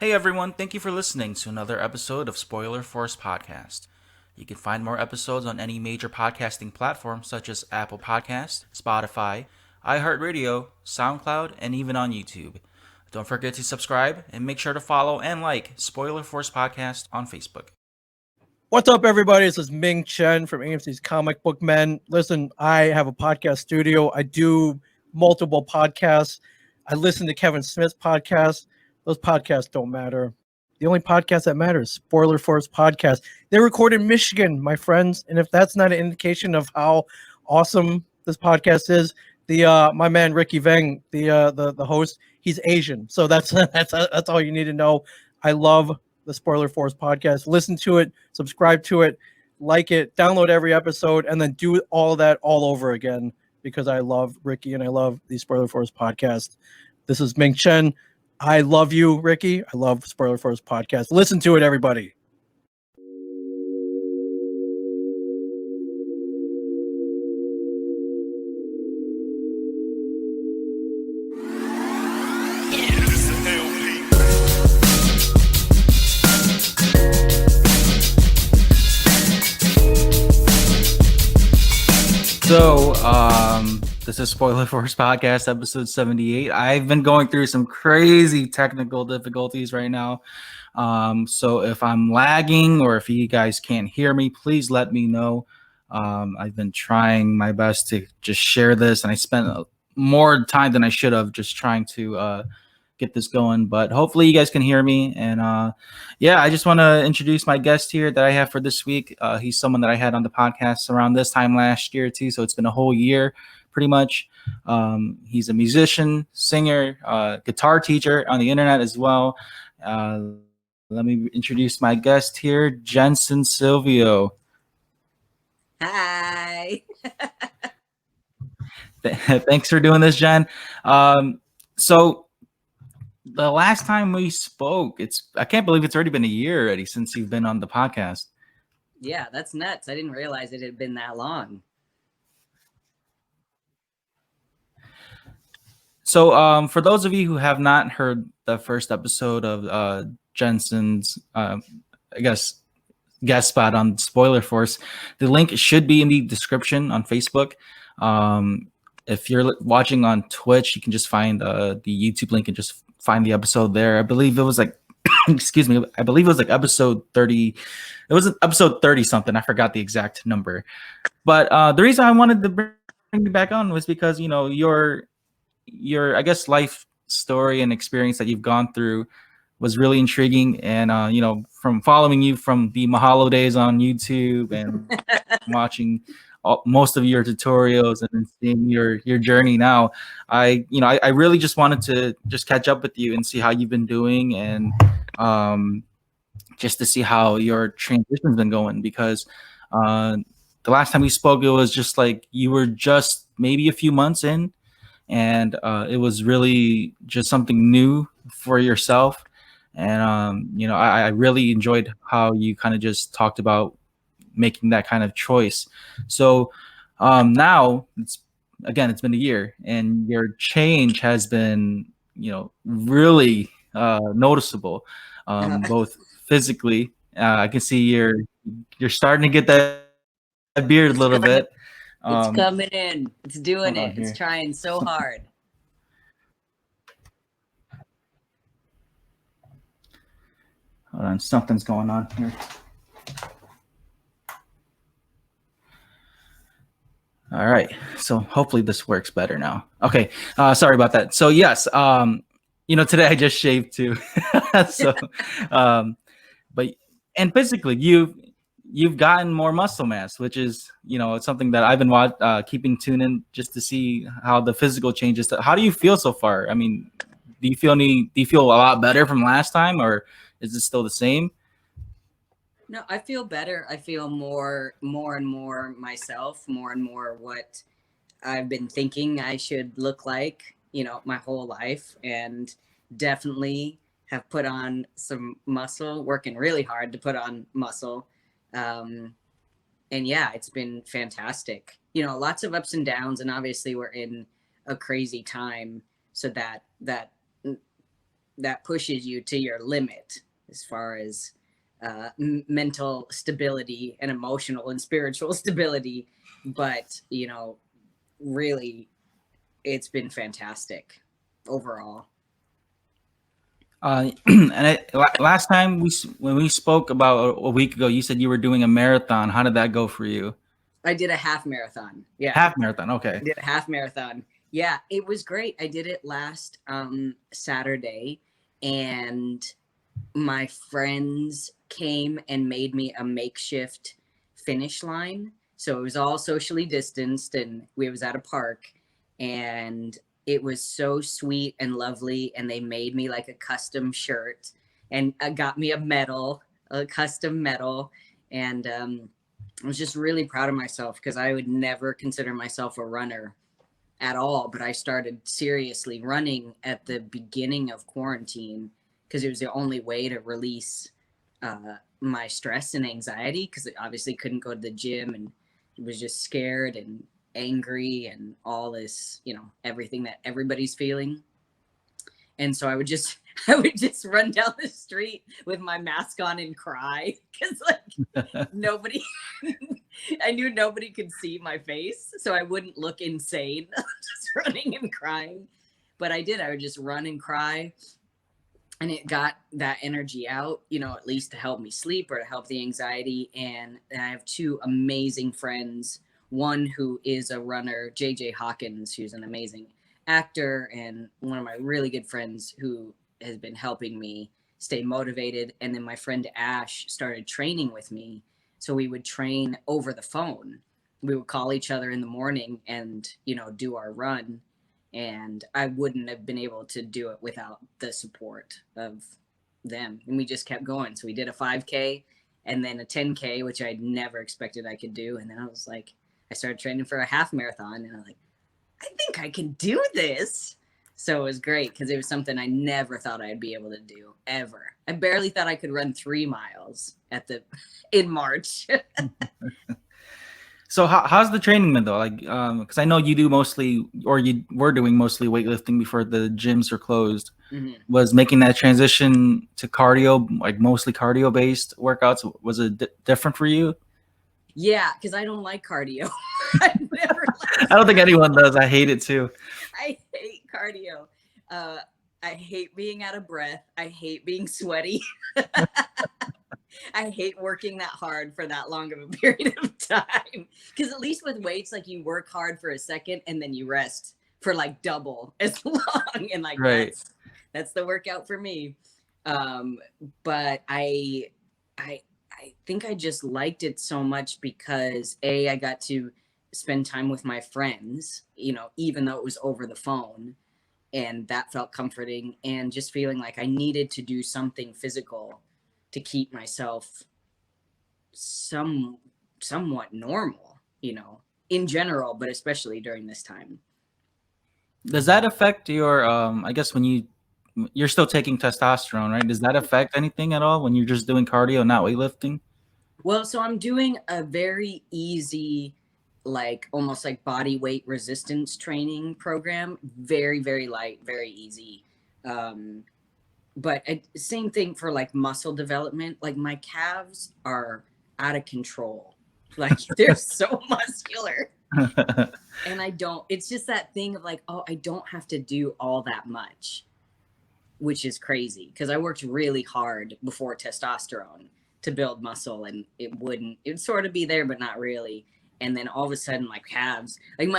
Hey everyone, thank you for listening to another episode of Spoiler Force Podcast. You can find more episodes on any major podcasting platform such as Apple Podcasts, Spotify, iHeartRadio, SoundCloud, and even on YouTube. Don't forget to subscribe and make sure to follow and like Spoiler Force Podcast on Facebook. What's up, everybody? This is Ming Chen from AMC's Comic Book Men. Listen, I have a podcast studio. I do multiple podcasts. I listen to Kevin Smith's podcast. Those podcasts don't matter. The only podcast that matters, Spoiler Force Podcast. They record in Michigan, my friends. And if that's not an indication of how awesome this podcast is, my man Ricky Veng, the host, he's Asian. So that's all you need to know. I love the Spoiler Force Podcast. Listen to it, subscribe to it, like it, download every episode, and then do all that all over again because I love Ricky and I love the Spoiler Force Podcast. This is Ming Chen. I love you, Ricky. I love Spoiler Force Podcast. Listen to it, everybody. So, this is Spoiler Force Podcast, episode 78. I've been going through some crazy technical difficulties right now. So if I'm lagging or if you guys can't hear me, please let me know. I've been trying my best to just share this, and I spent more time than I should have just trying to get this going, but hopefully you guys can hear me. And I just want to introduce my guest here that I have for this week. He's someone that I had on the podcast around this time last year too, so it's been a whole year pretty much. He's a musician, singer, guitar teacher on the internet as well. Let me introduce my guest here, Jensen Silvio. Hi. Thanks for doing this, Jen. So the last time we spoke, I can't believe it's already been a year already since you've been on the podcast. Yeah, that's nuts. I didn't realize it had been that long. So for those of you who have not heard the first episode of Jensen's, I guess, guest spot on Spoiler Force, the link should be in the description on Facebook. If you're watching on Twitch, you can just find the YouTube link and just find the episode there. I believe it was like, excuse me, I believe it was like episode 30. It was episode 30 something. I forgot the exact number. But the reason I wanted to bring you back on was because, you know, your I guess life story and experience that you've gone through was really intriguing. And from following you from the Mahalo days on YouTube and watching most of your tutorials and then seeing your journey now, I really just wanted to just catch up with you and see how you've been doing, and just to see how your transition's been going, because the last time we spoke, it was just like you were just maybe a few months in, and it was really just something new for yourself. And I really enjoyed how you kind of just talked about making that kind of choice. So now it's been a year, and your change has been really noticeable, both physically. I can see you're starting to get that beard a little bit. It's coming in. It's doing it. Here. It's trying so hard. Hold on, something's going on here. All right, so hopefully this works better now. Okay, sorry about that. So yes, today I just shaved too. So, but physically you've gotten more muscle mass, which is it's something that I've been keeping tuned in just to see how the physical changes. How do you feel so far? I mean, do you feel a lot better from last time, or is it still the same? No, I feel better. I feel more and more myself, more and more what I've been thinking I should look like, my whole life, and definitely have put on some muscle, working really hard to put on muscle. And yeah, it's been fantastic. Lots of ups and downs, and obviously we're in a crazy time, so that that pushes you to your limit as far as mental stability and emotional and spiritual stability. But, you know, really, it's been fantastic overall. Last time when we spoke about a week ago, you said you were doing a marathon. How did that go for you? I did a half marathon. Yeah. Half marathon. Okay. I did a half marathon. Yeah, it was great. I did it last Saturday, and my friends came and made me a makeshift finish line. So it was all socially distanced, and we was at a park, and it was so sweet and lovely. And they made me like a custom shirt, and got me a custom medal. And I was just really proud of myself, because I would never consider myself a runner at all. But I started seriously running at the beginning of quarantine, because it was the only way to release my stress and anxiety, because I obviously couldn't go to the gym and was just scared and angry and all this, you know, everything that everybody's feeling. And so I would just run down the street with my mask on and cry, because like nobody I knew nobody could see my face, so I wouldn't look insane just running and crying. But I would just run and cry, and it got that energy out, you know, at least to help me sleep or to help the anxiety. And I have two amazing friends, one who is a runner, JJ Hawkins, who's an amazing actor, and one of my really good friends who has been helping me stay motivated. And then my friend Ash started training with me. So we would train over the phone. We would call each other in the morning and, you know, do our run. And I wouldn't have been able to do it without the support of them. And we just kept going. So we did a 5K and then a 10K, which I'd never expected I could do. And then I was like, I started training for a half marathon, and I'm like, I think I can do this. So it was great, because it was something I never thought I'd be able to do ever. I barely thought I could run 3 miles in March. So how's the training been though? Like, because I know you do mostly, or you were doing mostly weightlifting before the gyms are closed. Mm-hmm. Was making that transition to cardio, like mostly cardio based workouts, was it different for you? Yeah, because I don't like cardio. I never liked I don't think anyone does. I hate it too. I hate cardio. I hate being out of breath. I hate being sweaty. I hate working that hard for that long of a period of time. Because at least with weights, like you work hard for a second and then you rest for like double as long. And like, right. That's the workout for me. But I think I just liked it so much because I got to spend time with my friends, you know, even though it was over the phone, and that felt comforting, and just feeling like I needed to do something physical to keep myself somewhat normal, you know, in general, but especially during this time. Does that affect your, I guess when you're still taking testosterone, right? Does that affect anything at all when you're just doing cardio, not weightlifting? Well, so I'm doing a very easy, like almost like body weight resistance training program. Very, very light, very easy. But same thing for like muscle development. Like my calves are out of control. Like they're so muscular. And it's just that thing of like, oh, I don't have to do all that much, which is crazy, because I worked really hard before testosterone to build muscle, and it would sort of be there, but not really. And then all of a sudden, my calves, like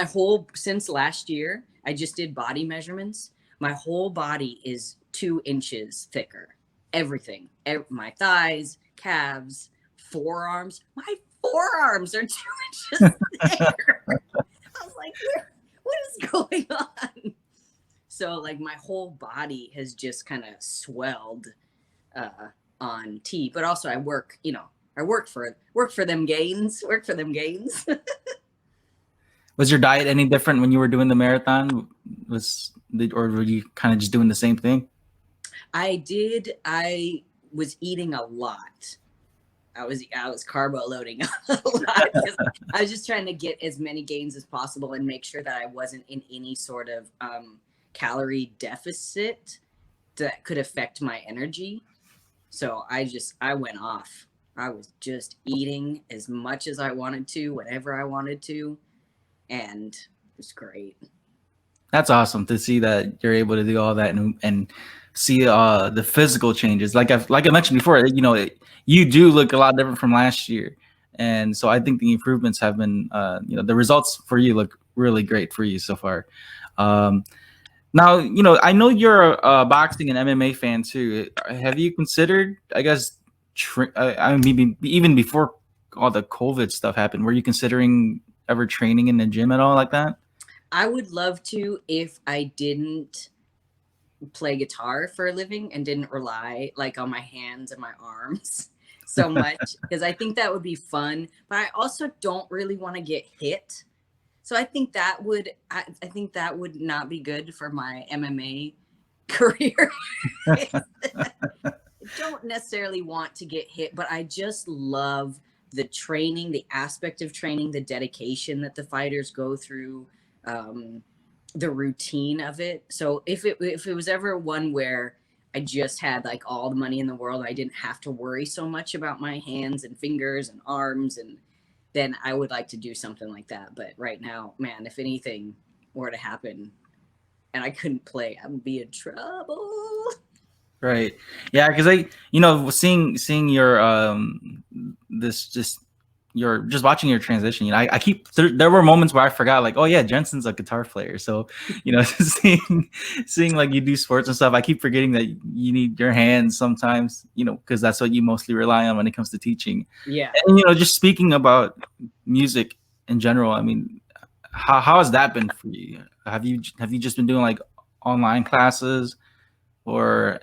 since last year, I just did body measurements. My whole body is 2 inches thicker. Everything, my thighs, calves, forearms. My forearms are 2 inches thicker. I was like, what is going on? So like my whole body has just kind of swelled on T, but also I work for them gains. Was your diet any different when you were doing the marathon? Or were you kind of just doing the same thing? I was eating a lot. I was carbo loading a lot. I was just trying to get as many gains as possible and make sure that I wasn't in any sort of calorie deficit. that could affect my energy. So I went off. I was just eating as much as I wanted to, whenever I wanted to, and it was great. That's awesome to see that you're able to do all that and see the physical changes. Like I mentioned before, you do look a lot different from last year, and so I think the improvements have been, the results for you look really great for you so far. Now, I know you're a boxing and MMA fan too. Have you considered, I guess, I mean, even before all the COVID stuff happened, were you considering ever training in the gym at all like that? I would love to if I didn't play guitar for a living and didn't rely like on my hands and my arms so much, because I think that would be fun, but I also don't really want to get hit. So I think that would I think that would not be good for my MMA career. I don't necessarily want to get hit, but I just love the training, the aspect of training, the dedication that the fighters go through, the routine of it. So if it was ever one where I just had like all the money in the world, I didn't have to worry so much about my hands and fingers and arms, and then I would like to do something like that. But right now, man, if anything were to happen and I couldn't play, I would be in trouble. Right. Yeah, because seeing your this just your just watching your transition, I keep there were moments where I forgot, like, oh yeah, Jensen's a guitar player. So, seeing like you do sports and stuff, I keep forgetting that you need your hands sometimes, because that's what you mostly rely on when it comes to teaching. Yeah. And just speaking about music in general, I mean, how has that been for you? Have you just been doing like online classes, or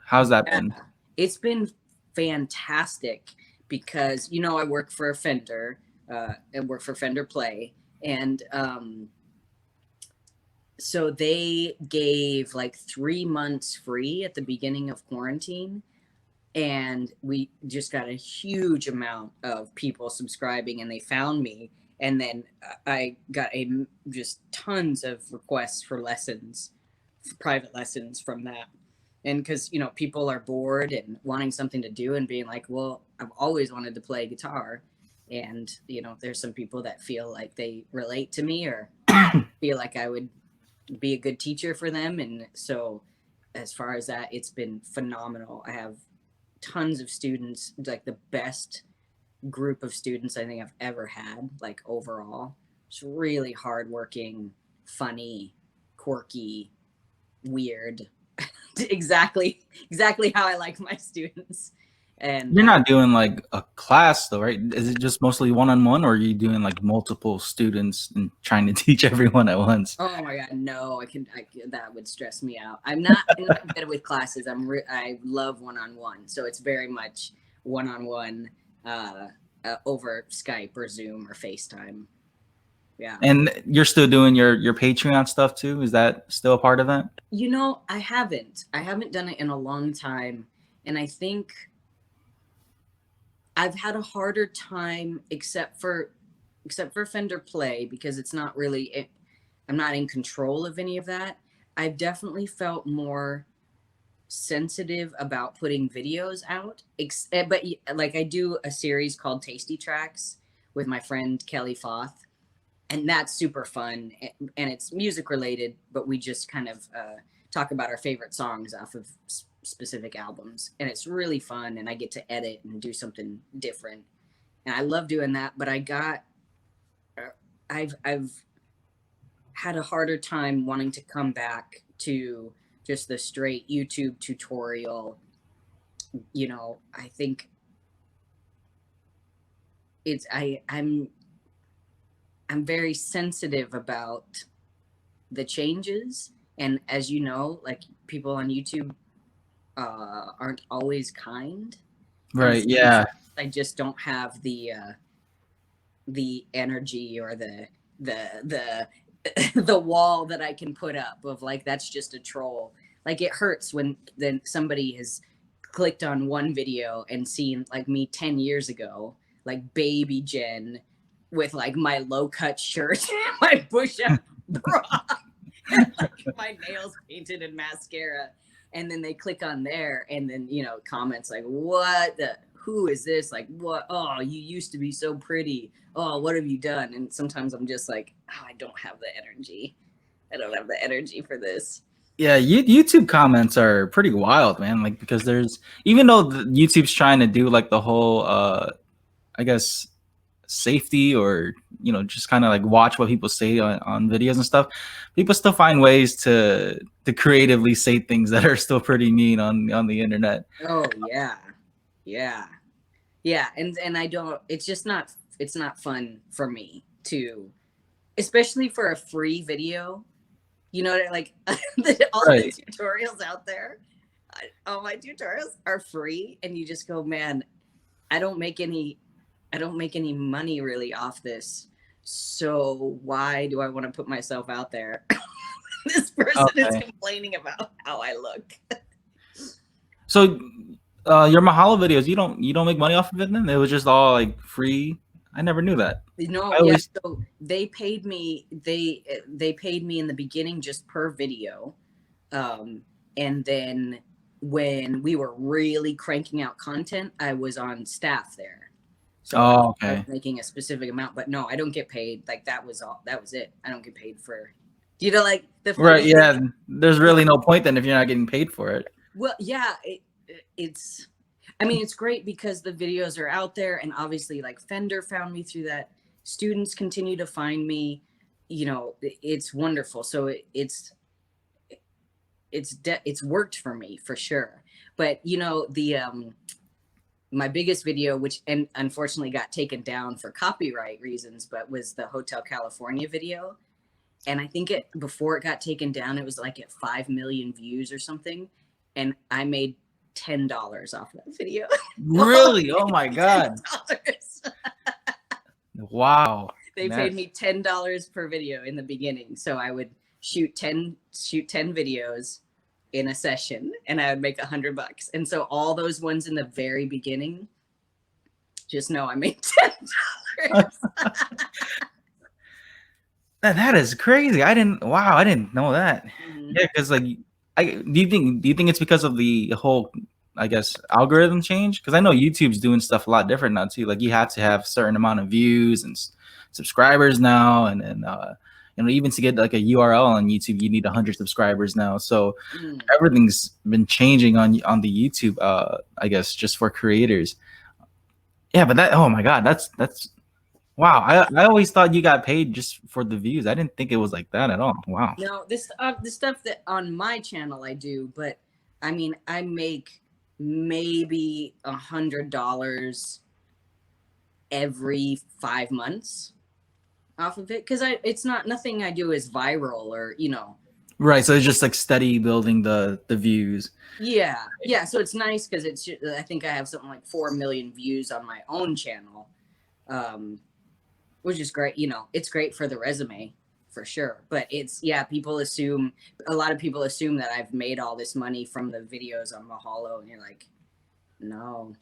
how's that been? It's been fantastic because, I work for Fender, and work for Fender Play. And so they gave like 3 months free at the beginning of quarantine. And we just got a huge amount of people subscribing, and they found me. And then I got just tons of requests for lessons, private lessons from that. And because people are bored and wanting something to do and being like, well, I've always wanted to play guitar. And there's some people that feel like they relate to me or feel like I would be a good teacher for them. And so as far as that, it's been phenomenal. I have tons of students, like the best group of students I think I've ever had, like overall. It's really hardworking, funny, quirky, weird. exactly how I like my students. And You're not doing like a class though, right? Is it just mostly one-on-one, or are you doing like multiple students and trying to teach everyone at once? oh my god, no, that would stress me out. I'm not good with classes. I love one-on-one, so it's very much one-on-one, over Skype or Zoom or FaceTime. Yeah. And you're still doing your Patreon stuff too? Is that still a part of that? I haven't done it in a long time, and I think I've had a harder time, except for Fender Play, because it's not really I'm not in control of any of that. I've definitely felt more sensitive about putting videos out, but like I do a series called Tasty Tracks with my friend Kelly Foth, and that's super fun, and it's music related, but we just kind of talk about our favorite songs off of specific albums, and it's really fun, and I get to edit and do something different, and I love doing that. But I've had a harder time wanting to come back to just the straight YouTube tutorial. I think I'm very sensitive about the changes, and as you know, like people on YouTube aren't always kind. Right. Yeah. I just don't have the energy or the the wall that I can put up of like, that's just a troll. Like it hurts when then somebody has clicked on one video and seen like me 10 years ago, like baby Jen with like my low cut shirt, my push up bra, and like my nails painted in mascara. And then they click on there, and then comments like, what the, who is this, like, what, oh, you used to be so pretty, oh, what have you done? And sometimes I'm just like, oh, I don't have the energy for this. Yeah, YouTube comments are pretty wild, man. Like, because there's, even though YouTube's trying to do like the whole I guess safety, or just kind of like watch what people say on videos and stuff, people still find ways to creatively say things that are still pretty mean on the internet. Oh yeah. And I don't, it's not fun for me to, especially for a free video, like all Right. the tutorials out there, all my tutorials are free, and you just go, man, I don't make any money really off this, so why do I want to put myself out there? This person is complaining about how I look. So your Mahalo videos, you don't make money off of it then? It was just all like free? I never knew that. So they paid me in the beginning just per video, and then when we were really cranking out content, I was on staff there, so I was making a specific amount. But no, I don't get paid. Like, that was it. I don't get paid for, like, the right. Yeah, there's really no point then if you're not getting paid for it. Well, yeah, it's great because the videos are out there, and obviously, like, Fender found me through that. Students continue to find me. It's wonderful. So it's worked for me for sure. But my biggest video, which and unfortunately got taken down for copyright reasons, but was the Hotel California video. And I think before it got taken down, it was like at 5 million views or something, and I made $10 off that video. Really? Oh my God. Wow. They paid me $10 per video in the beginning. So I would shoot 10 videos in a session, and I would make $100. And so all those ones in the very beginning, just know I made $10. That is crazy. I didn't know that. Mm-hmm. Yeah, because like, do you think it's because of the whole, I guess, algorithm change? Because I know YouTube's doing stuff a lot different now too. Like, you have to have a certain amount of views and subscribers now, and even to get like a URL on YouTube, you need 100 subscribers now. So everything's been changing on the YouTube, I guess, just for creators. Yeah, but oh my God, that's wow. I always thought you got paid just for the views. I didn't think it was like that at all. Wow. No, the stuff that on my channel I do, but I mean, I make maybe $100 every 5 months off of it, because it's not, nothing I do is viral or Right, so it's just like steady building the views. Yeah. So it's nice because I think I have something like 4 million views on my own channel, which is great. It's great for the resume for sure. But a lot of people assume that I've made all this money from the videos on Mahalo, and you're like, no,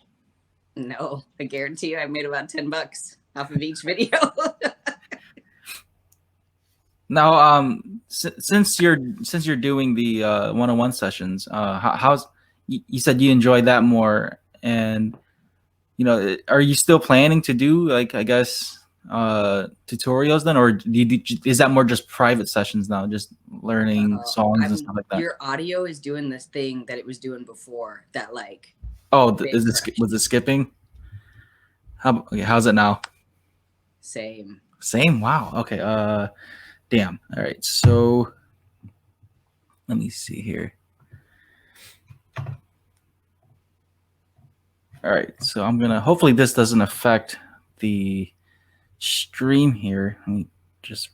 I guarantee you I made about $10 off of each video. Now, since you're doing the one-on-one sessions, how's, you said you enjoyed that more, and are you still planning to do, like, I guess, tutorials then, or is that more just private sessions now, just learning songs and stuff like that? Your audio is doing this thing that it was doing before, that like, was it skipping? How's it now? Same. Wow. Okay. Damn. All right. So let me see here. All right. So I'm gonna, hopefully this doesn't affect the stream here. Let me just.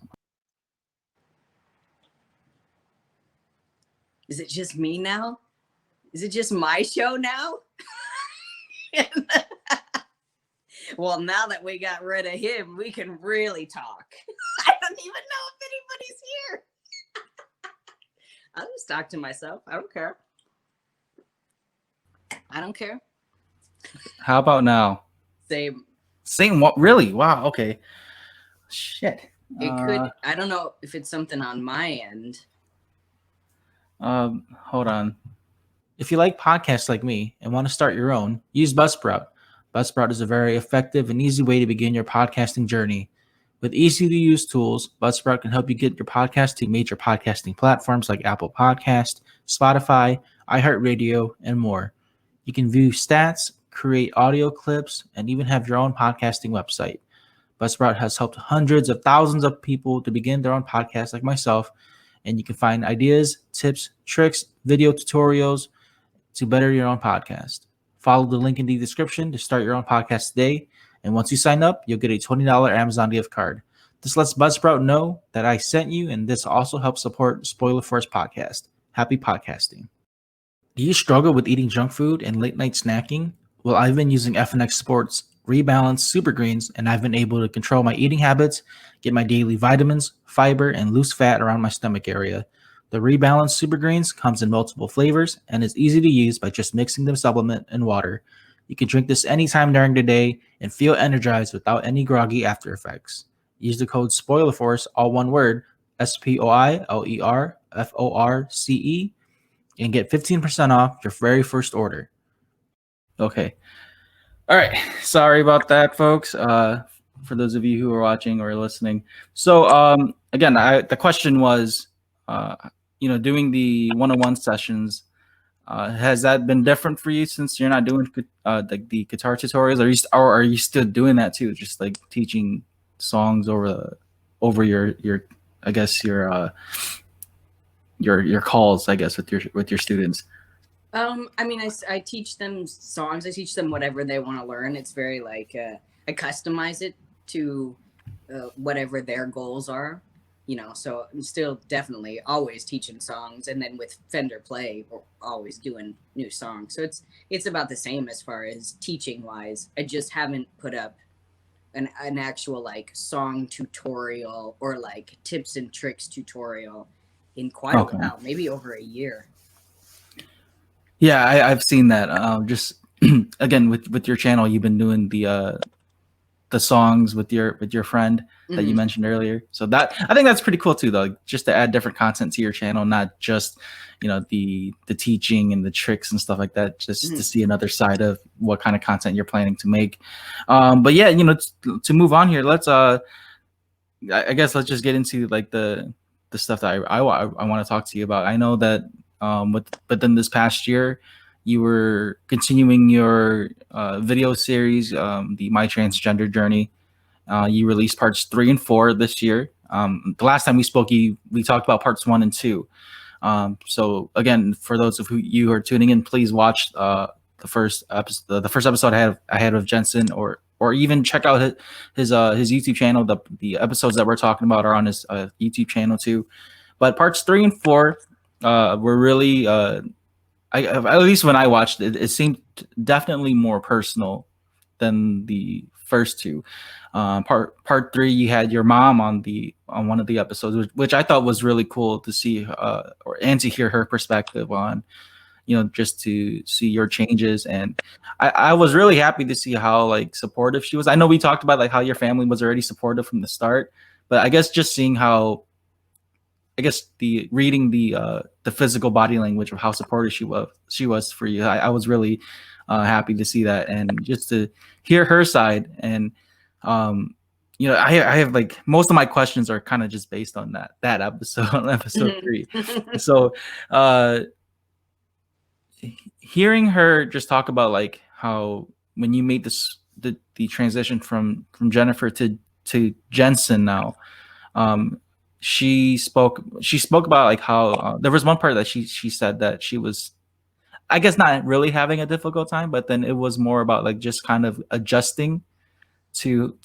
Is it just me now? Is it just my show now? Well, now that we got rid of him, we can really talk. I don't even know if anybody's here. I'll just talk to myself. I don't care. How about now? Same. What? Really? Wow. Okay. Shit. It could. I don't know if it's something on my end. Hold on. If you like podcasts like me and want to start your own, use Buzzsprout. Buzzsprout is a very effective and easy way to begin your podcasting journey. With easy to use tools, Buzzsprout can help you get your podcast to major podcasting platforms like Apple Podcast, Spotify, iHeartRadio, and more. You can view stats, create audio clips, and even have your own podcasting website. Buzzsprout has helped hundreds of thousands of people to begin their own podcasts like myself, and you can find ideas, tips, tricks, video tutorials to better your own podcast. Follow the link in the description to start your own podcast today, and once you sign up, you'll get a $20 Amazon gift card. This lets Buzzsprout know that I sent you, and this also helps support Spoiler Force Podcast. Happy podcasting. Do you struggle with eating junk food and late night snacking? Well, I've been using FNX Sports Rebalance Super Greens, and I've been able to control my eating habits, get my daily vitamins, fiber, and loose fat around my stomach area. The Rebalance Super Greens comes in multiple flavors and is easy to use by just mixing the supplement and water. You can drink this anytime during the day and feel energized without any groggy after effects. Use the code SPOILERFORCE, all one word, SPOILERFORCE, and get 15% off your very first order. Okay. All right. Sorry about that, folks. For those of you who are watching or listening. So again, the question was, doing the one-on-one sessions, has that been different for you since you're not doing the guitar tutorials? Are you still doing that too? Just like teaching songs over your I guess your calls, I guess, with your students. I mean, I teach them songs. I teach them whatever they want to learn. It's very like I customize it to whatever their goals are, So I'm still definitely always teaching songs, and then with Fender Play, we're always doing new songs. So it's about the same as far as teaching wise. I just haven't put up an actual like song tutorial or like tips and tricks tutorial in quite a while, maybe over a year. Yeah, I've seen that. Just again with your channel, you've been doing the songs with your friend that you mentioned earlier. So that I think that's pretty cool too, though. Just to add different content to your channel, not just the teaching and the tricks and stuff like that. Just to see another side of what kind of content you're planning to make. But yeah, to move on here, let's I guess let's just get into like the stuff that I want to talk to you about. I know that. But then this past year, you were continuing your video series, the My Transgender Journey. You released parts 3 and 4 this year. The last time we spoke, we talked about parts 1 and 2. So again, for those of you who are tuning in, please watch the first episode I had of Jensen, or even check out his YouTube channel. The episodes that we're talking about are on his YouTube channel too. But parts 3 and 4. Were really at least when I watched it, it seemed definitely more personal than the first two. Part 3, you had your mom on one of the episodes, which I thought was really cool to see and to hear her perspective on, just to see your changes. And I was really happy to see how like supportive she was. I know we talked about like how your family was already supportive from the start, but I guess just seeing how, reading the physical body language of how supportive she was for you, I was really happy to see that, and just to hear her side. And I have like most of my questions are kind of just based on that episode, episode 3. So hearing her just talk about like how when you made the transition from Jennifer to Jensen now. She spoke about like how there was one part that she said that she was, I guess, not really having a difficult time, but then it was more about like just kind of adjusting to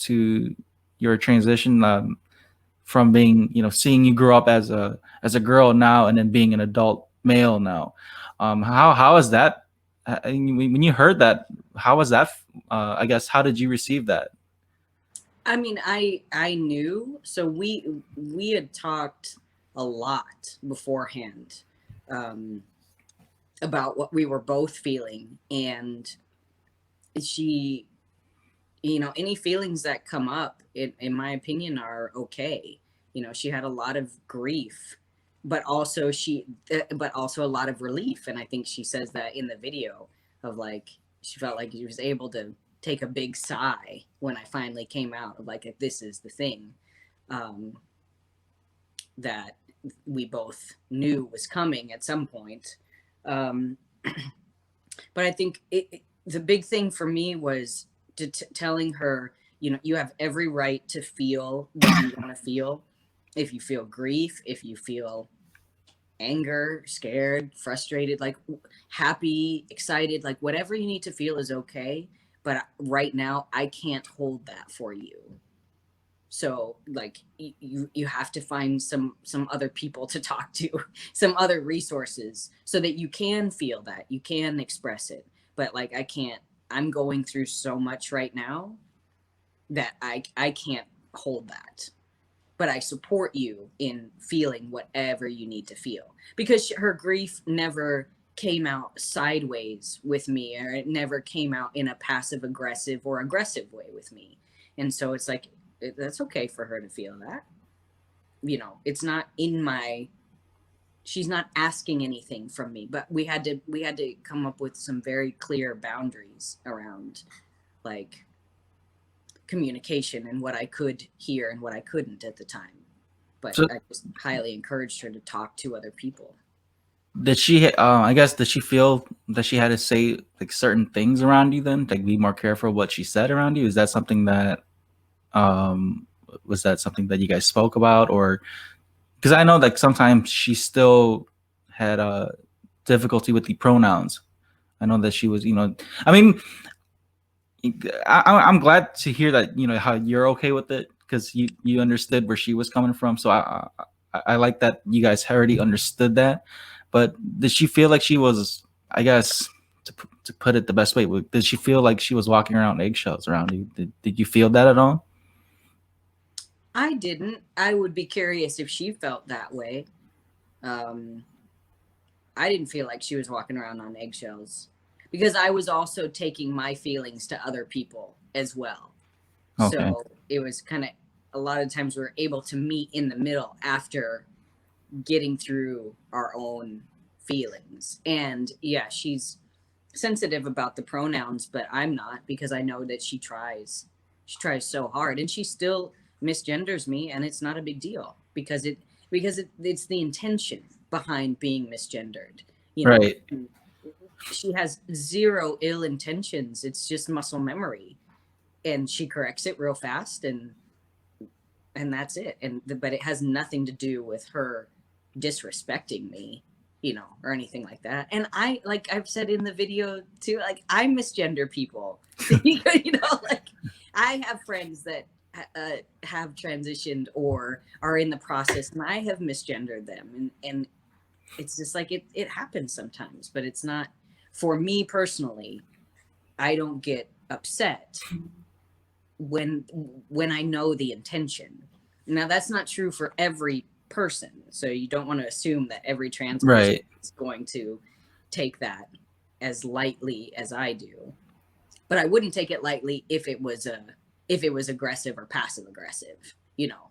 your transition, from being, seeing you grow up as a girl now and then being an adult male now. How is that? When you heard that, how was that? I guess, how did you receive that? I mean, I knew. So we had talked a lot beforehand about what we were both feeling, and she, any feelings that come up, in my opinion, are okay. She had a lot of grief but also but also a lot of relief. And I think she says that in the video of like, she felt like she was able to take a big sigh when I finally came out of like, this is the thing that we both knew was coming at some point. But I think the big thing for me was telling her, you know, you have every right to feel what you want to feel. If you feel grief, if you feel anger, scared, frustrated, like happy, excited, like whatever you need to feel is okay. But right now, I can't hold that for you. So like you have to find some other people to talk to, some other resources so that you can feel that, you can express it. But like, I can't, I'm going through so much right now that I can't hold that. But I support you in feeling whatever you need to feel, because her grief never came out sideways with me, or it never came out in a passive aggressive or aggressive way with me. And so it's like, that's okay for her to feel that. You know, it's not in my, she's not asking anything from me, but we had to come up with some very clear boundaries around like communication and what I could hear and what I couldn't at the time. But I just highly encouraged her to talk to other people. Did she, I guess, did she feel that she had to say like certain things around you then, like be more careful what she said around you? Is that something that, was that something that you guys spoke about? Or, because I know like sometimes she still had difficulty with the pronouns. I know that she was, you know, I mean, I'm glad to hear that, you know, how you're okay with it, because you understood where she was coming from. So I like that you guys already understood that. But did she feel like she was, I guess, to put it the best way, did she feel like she was walking around eggshells around you? Did you feel that at all? I didn't. I would be curious if she felt that way. I didn't feel like she was walking around on eggshells, because I was also taking my feelings to other people as well. Okay. So it was kind of, a lot of times we were able to meet in the middle after getting through our own feelings. And yeah, she's sensitive about the pronouns, but I'm not, because I know that she tries so hard, and she still misgenders me, and it's not a big deal, because it's the intention behind being misgendered, you know. Right. She has zero ill intentions. It's just muscle memory, and she corrects it real fast, and that's it. But it has nothing to do with her disrespecting me, you know, or anything like that. And I, like I've said in the video too, like I misgender people. You know, like I have friends that have transitioned or are in the process, and I have misgendered them, and it's just like it happens sometimes. But it's not, for me personally, I don't get upset when I know the intention. Now that's not true for every person, so you don't want to assume that every trans person is going to take that as lightly as I do. But I wouldn't take it lightly if it was aggressive or passive aggressive, you know,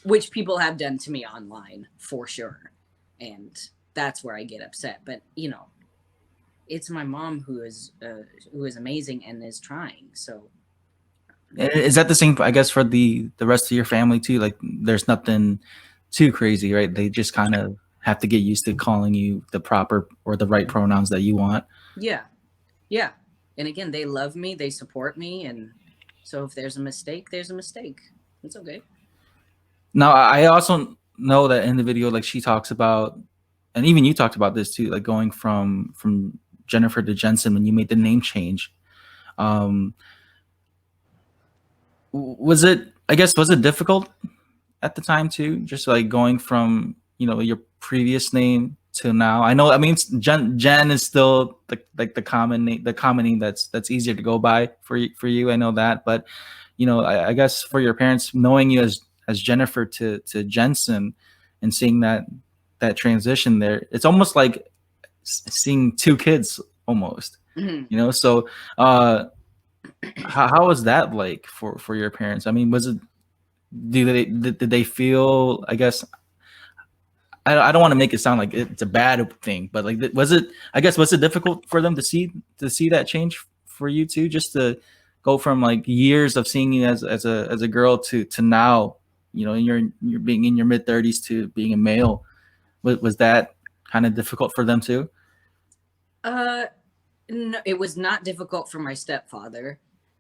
which people have done to me online for sure, and that's where I get upset. But you know, it's my mom who is amazing and is trying. So is that the same, I guess, for the rest of your family too? Like there's nothing too crazy, right? They just kind of have to get used to calling you the proper or the right pronouns that you want. Yeah. And again, they love me, they support me, and so if there's a mistake, there's a mistake. It's okay. Now, I also know that in the video, like she talks about, and even you talked about this too, like going from Jennifer to Jensen when you made the name change. Was it difficult at the time too, just like going from, you know, your previous name to now? I know, I mean, Jen is still the common name that's easier to go by for you. I know that, but you know, I guess for your parents, knowing you as Jennifer to Jensen and seeing that transition there, it's almost like seeing two kids almost. Mm-hmm. You know, so how was that like for your parents? I mean, was it, did they feel, I guess, I don't want to make it sound like it's a bad thing, but like, was it difficult for them to see that change for you too, just to go from like years of seeing you as a girl to now, you know, you're being in your mid-30s to being a male. Was that kind of difficult for them too? No, it was not difficult for my stepfather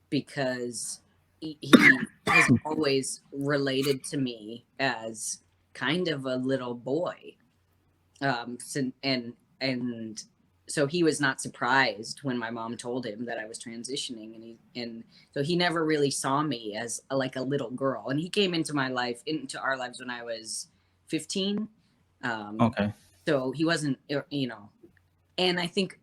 because he has always related to me as kind of a little boy. And so he was not surprised when my mom told him that I was transitioning, and so he never really saw me as like a little girl. And he came into our lives when I was 15. Okay. So he wasn't, you know, and I think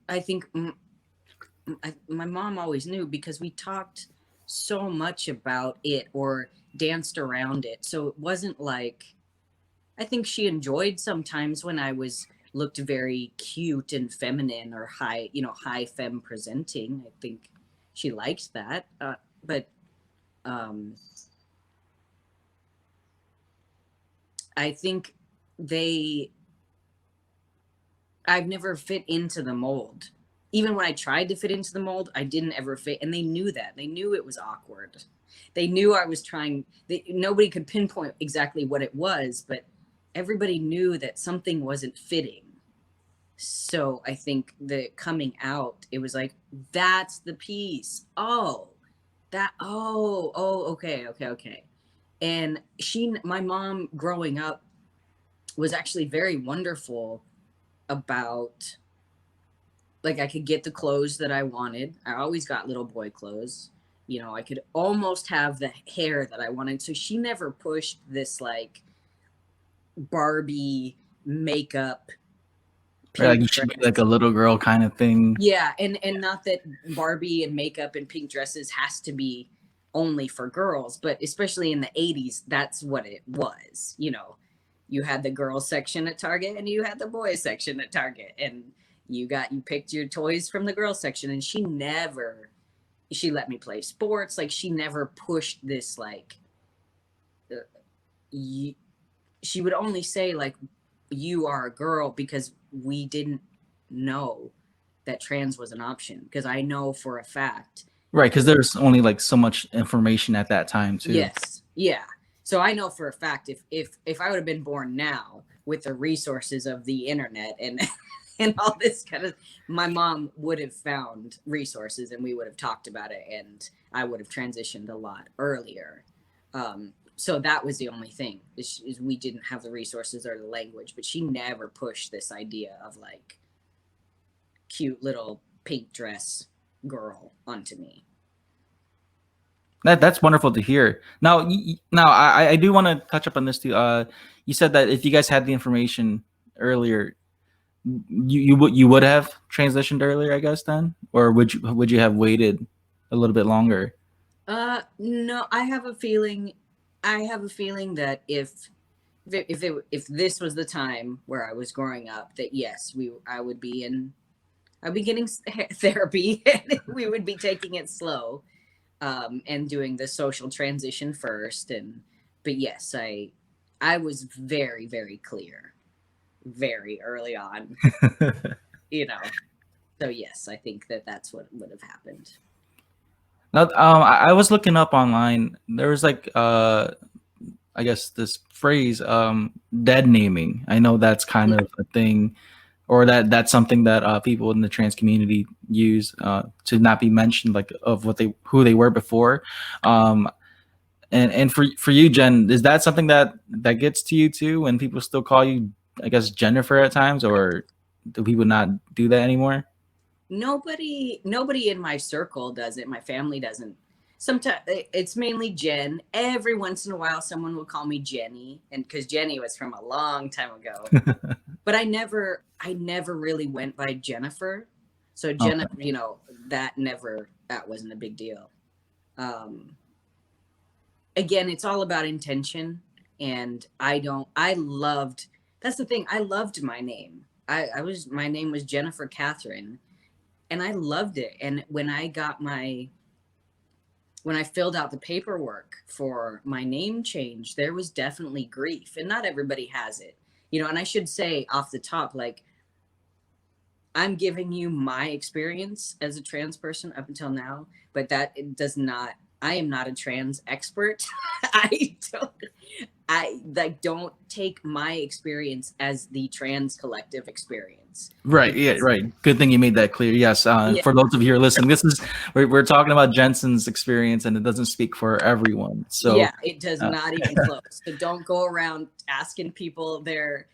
my mom always knew because we talked so much about it or danced around it. So it wasn't like, I think she enjoyed sometimes when I looked very cute and feminine or high femme presenting. I think she liked that. But I think I've never fit into the mold. Even when I tried to fit into the mold, I didn't ever fit. And they knew that. They knew it was awkward. They knew I was trying. Nobody could pinpoint exactly what it was, but everybody knew that something wasn't fitting. So I think the coming out, it was like, that's the piece. Okay. And my mom growing up was actually very wonderful about, like, I could get the clothes that I wanted. I always got little boy clothes. You know, I could almost have the hair that I wanted. So she never pushed this like Barbie makeup. Right, like you should be like a little girl kind of thing. Yeah, and not that Barbie and makeup and pink dresses has to be only for girls, but especially in the 80s, that's what it was. You know, you had the girls section at Target and you had the boys section at Target, and you picked your toys from the girls section. And she let me play sports. Like, she never pushed this, like, she would only say, like, you are a girl, because we didn't know that trans was an option. Because I know for a fact. Right, because there's only like so much information at that time too. Yes. Yeah. So I know for a fact if I would have been born now with the resources of the internet and and all this kind of, my mom would have found resources and we would have talked about it, and I would have transitioned a lot earlier. So that was the only thing is we didn't have the resources or the language, but she never pushed this idea of like cute little pink dress girl onto me. That's wonderful to hear. Now, I do want to touch up on this too. You said that if you guys had the information earlier, you would have transitioned earlier, I guess, then, or would you have waited a little bit longer? No, I have a feeling that if this was the time where I was growing up, that yes, I'd be getting therapy and we would be taking it slow, and doing the social transition first. But yes, I was very, very clear very early on, you know. So yes, I think that's what would have happened. Now, I was looking up online. There was like, I guess this phrase, dead naming. I know that's kind of a thing, or that's something that people in the trans community use to not be mentioned, like of who they were before. And for you, Jen, is that something that gets to you too when people still call you, I guess, Jennifer at times, or do people not do that anymore? Nobody in my circle does it. My family doesn't. Sometimes it's mainly Jen. Every once in a while, someone will call me Jenny, and because Jenny was from a long time ago. But I never really went by Jennifer. So Jennifer, okay. You know, that wasn't a big deal. Again, it's all about intention, and that's the thing. I loved my name. My name was Jennifer Catherine, and I loved it. And when I filled out the paperwork for my name change, there was definitely grief, and not everybody has it. And I should say off the top, like, I'm giving you my experience as a trans person up until now, but that it does not, I am not a trans expert. I don't take my experience as the trans collective experience. Right. Yeah. Right. Good thing you made that clear. Yes. Yeah. For those of you who are listening, we're talking about Jensen's experience, and it doesn't speak for everyone. So Yeah, it does not even close. So don't go around asking people their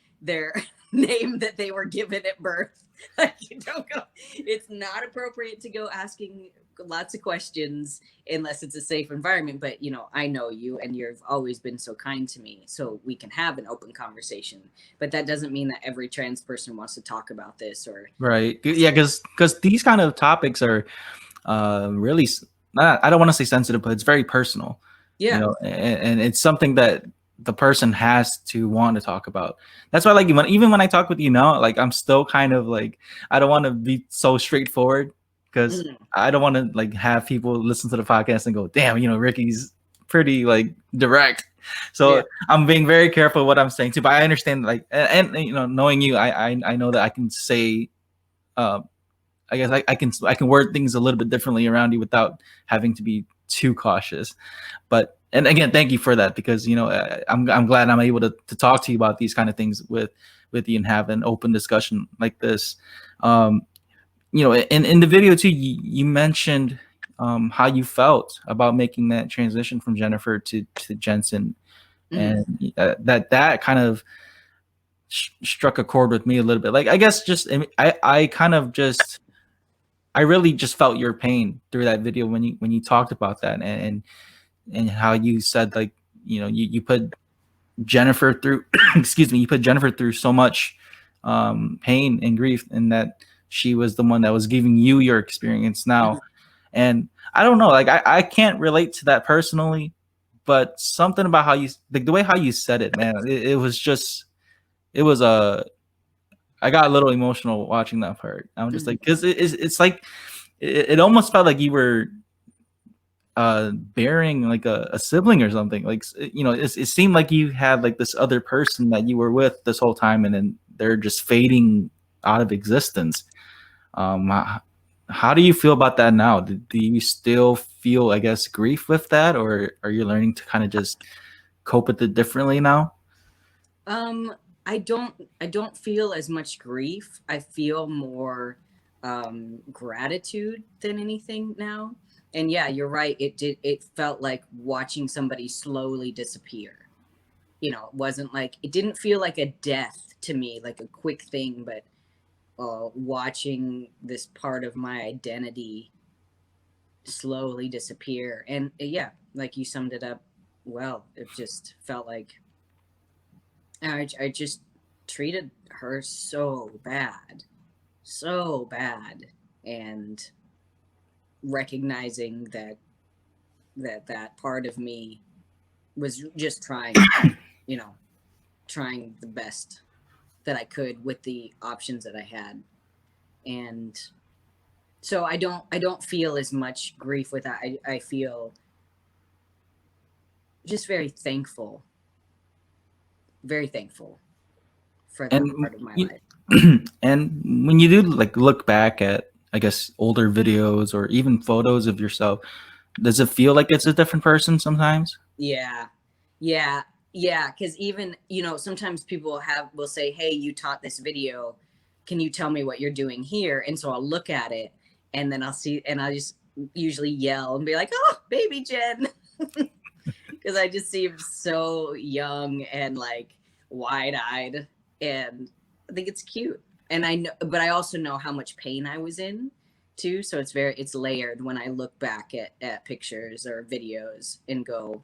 name that they were given at birth. Like, you don't go. It's not appropriate to go asking lots of questions unless it's a safe environment. But I know you, and you've always been so kind to me, so we can have an open conversation. But that doesn't mean that every trans person wants to talk about this or. right. Yeah. Because these kind of topics are really not, I don't want to say sensitive, but it's very personal. Yeah. And it's something that the person has to want to talk about. That's why, like, even when I talk with you now, like, I'm still kind of like, I don't want to be so straightforward, because I don't want to like have people listen to the podcast and go, damn, Ricky's pretty like direct. So I'm being very careful what I'm saying too. But I understand, like, and knowing you, I know that I can say, I guess I can word things a little bit differently around you without having to be too cautious. But and again, thank you for that, because I'm glad I'm able to talk to you about these kind of things with you and have an open discussion like this. In the video too, you mentioned how you felt about making that transition from Jennifer to Jensen, and that kind of struck a chord with me a little bit. Like, I guess just I kind of just. I really just felt your pain through that video when you talked about that, and how you said, like, you put Jennifer through excuse me, you put Jennifer through so much pain and grief, and that she was the one that was giving you your experience now. And I don't know, like, I can't relate to that personally, but something about how you, like, the way how you said it, man, it was just, it was I got a little emotional watching that part. I'm just like, because it's like, it almost felt like you were bearing like a sibling or something. Like, it seemed like you had like this other person that you were with this whole time, and then they're just fading out of existence. How do you feel about that now? Do you still feel, I guess, grief with that, or are you learning to kind of just cope with it differently now? I don't feel as much grief. I feel more gratitude than anything now. And yeah, you're right. It felt like watching somebody slowly disappear. It wasn't like, it didn't feel like a death to me, like a quick thing, but watching this part of my identity slowly disappear. And yeah, like you summed it up well. It just felt like I just treated her so bad, and recognizing that part of me was just trying, trying the best that I could with the options that I had. And so I don't feel as much grief with that. I feel just very thankful for that part of my life. And when you do like look back at, I guess, older videos or even photos of yourself, does it feel like it's a different person sometimes? Yeah. Because even, sometimes people will say, hey, you taught this video. Can you tell me what you're doing here? And so I'll look at it, and then I'll see, and I'll just usually yell and be like, oh, baby Jen. Because I just seem so young and like wide-eyed, and I think it's cute. And I know, but I also know how much pain I was in too. So it's layered when I look back at pictures or videos and go,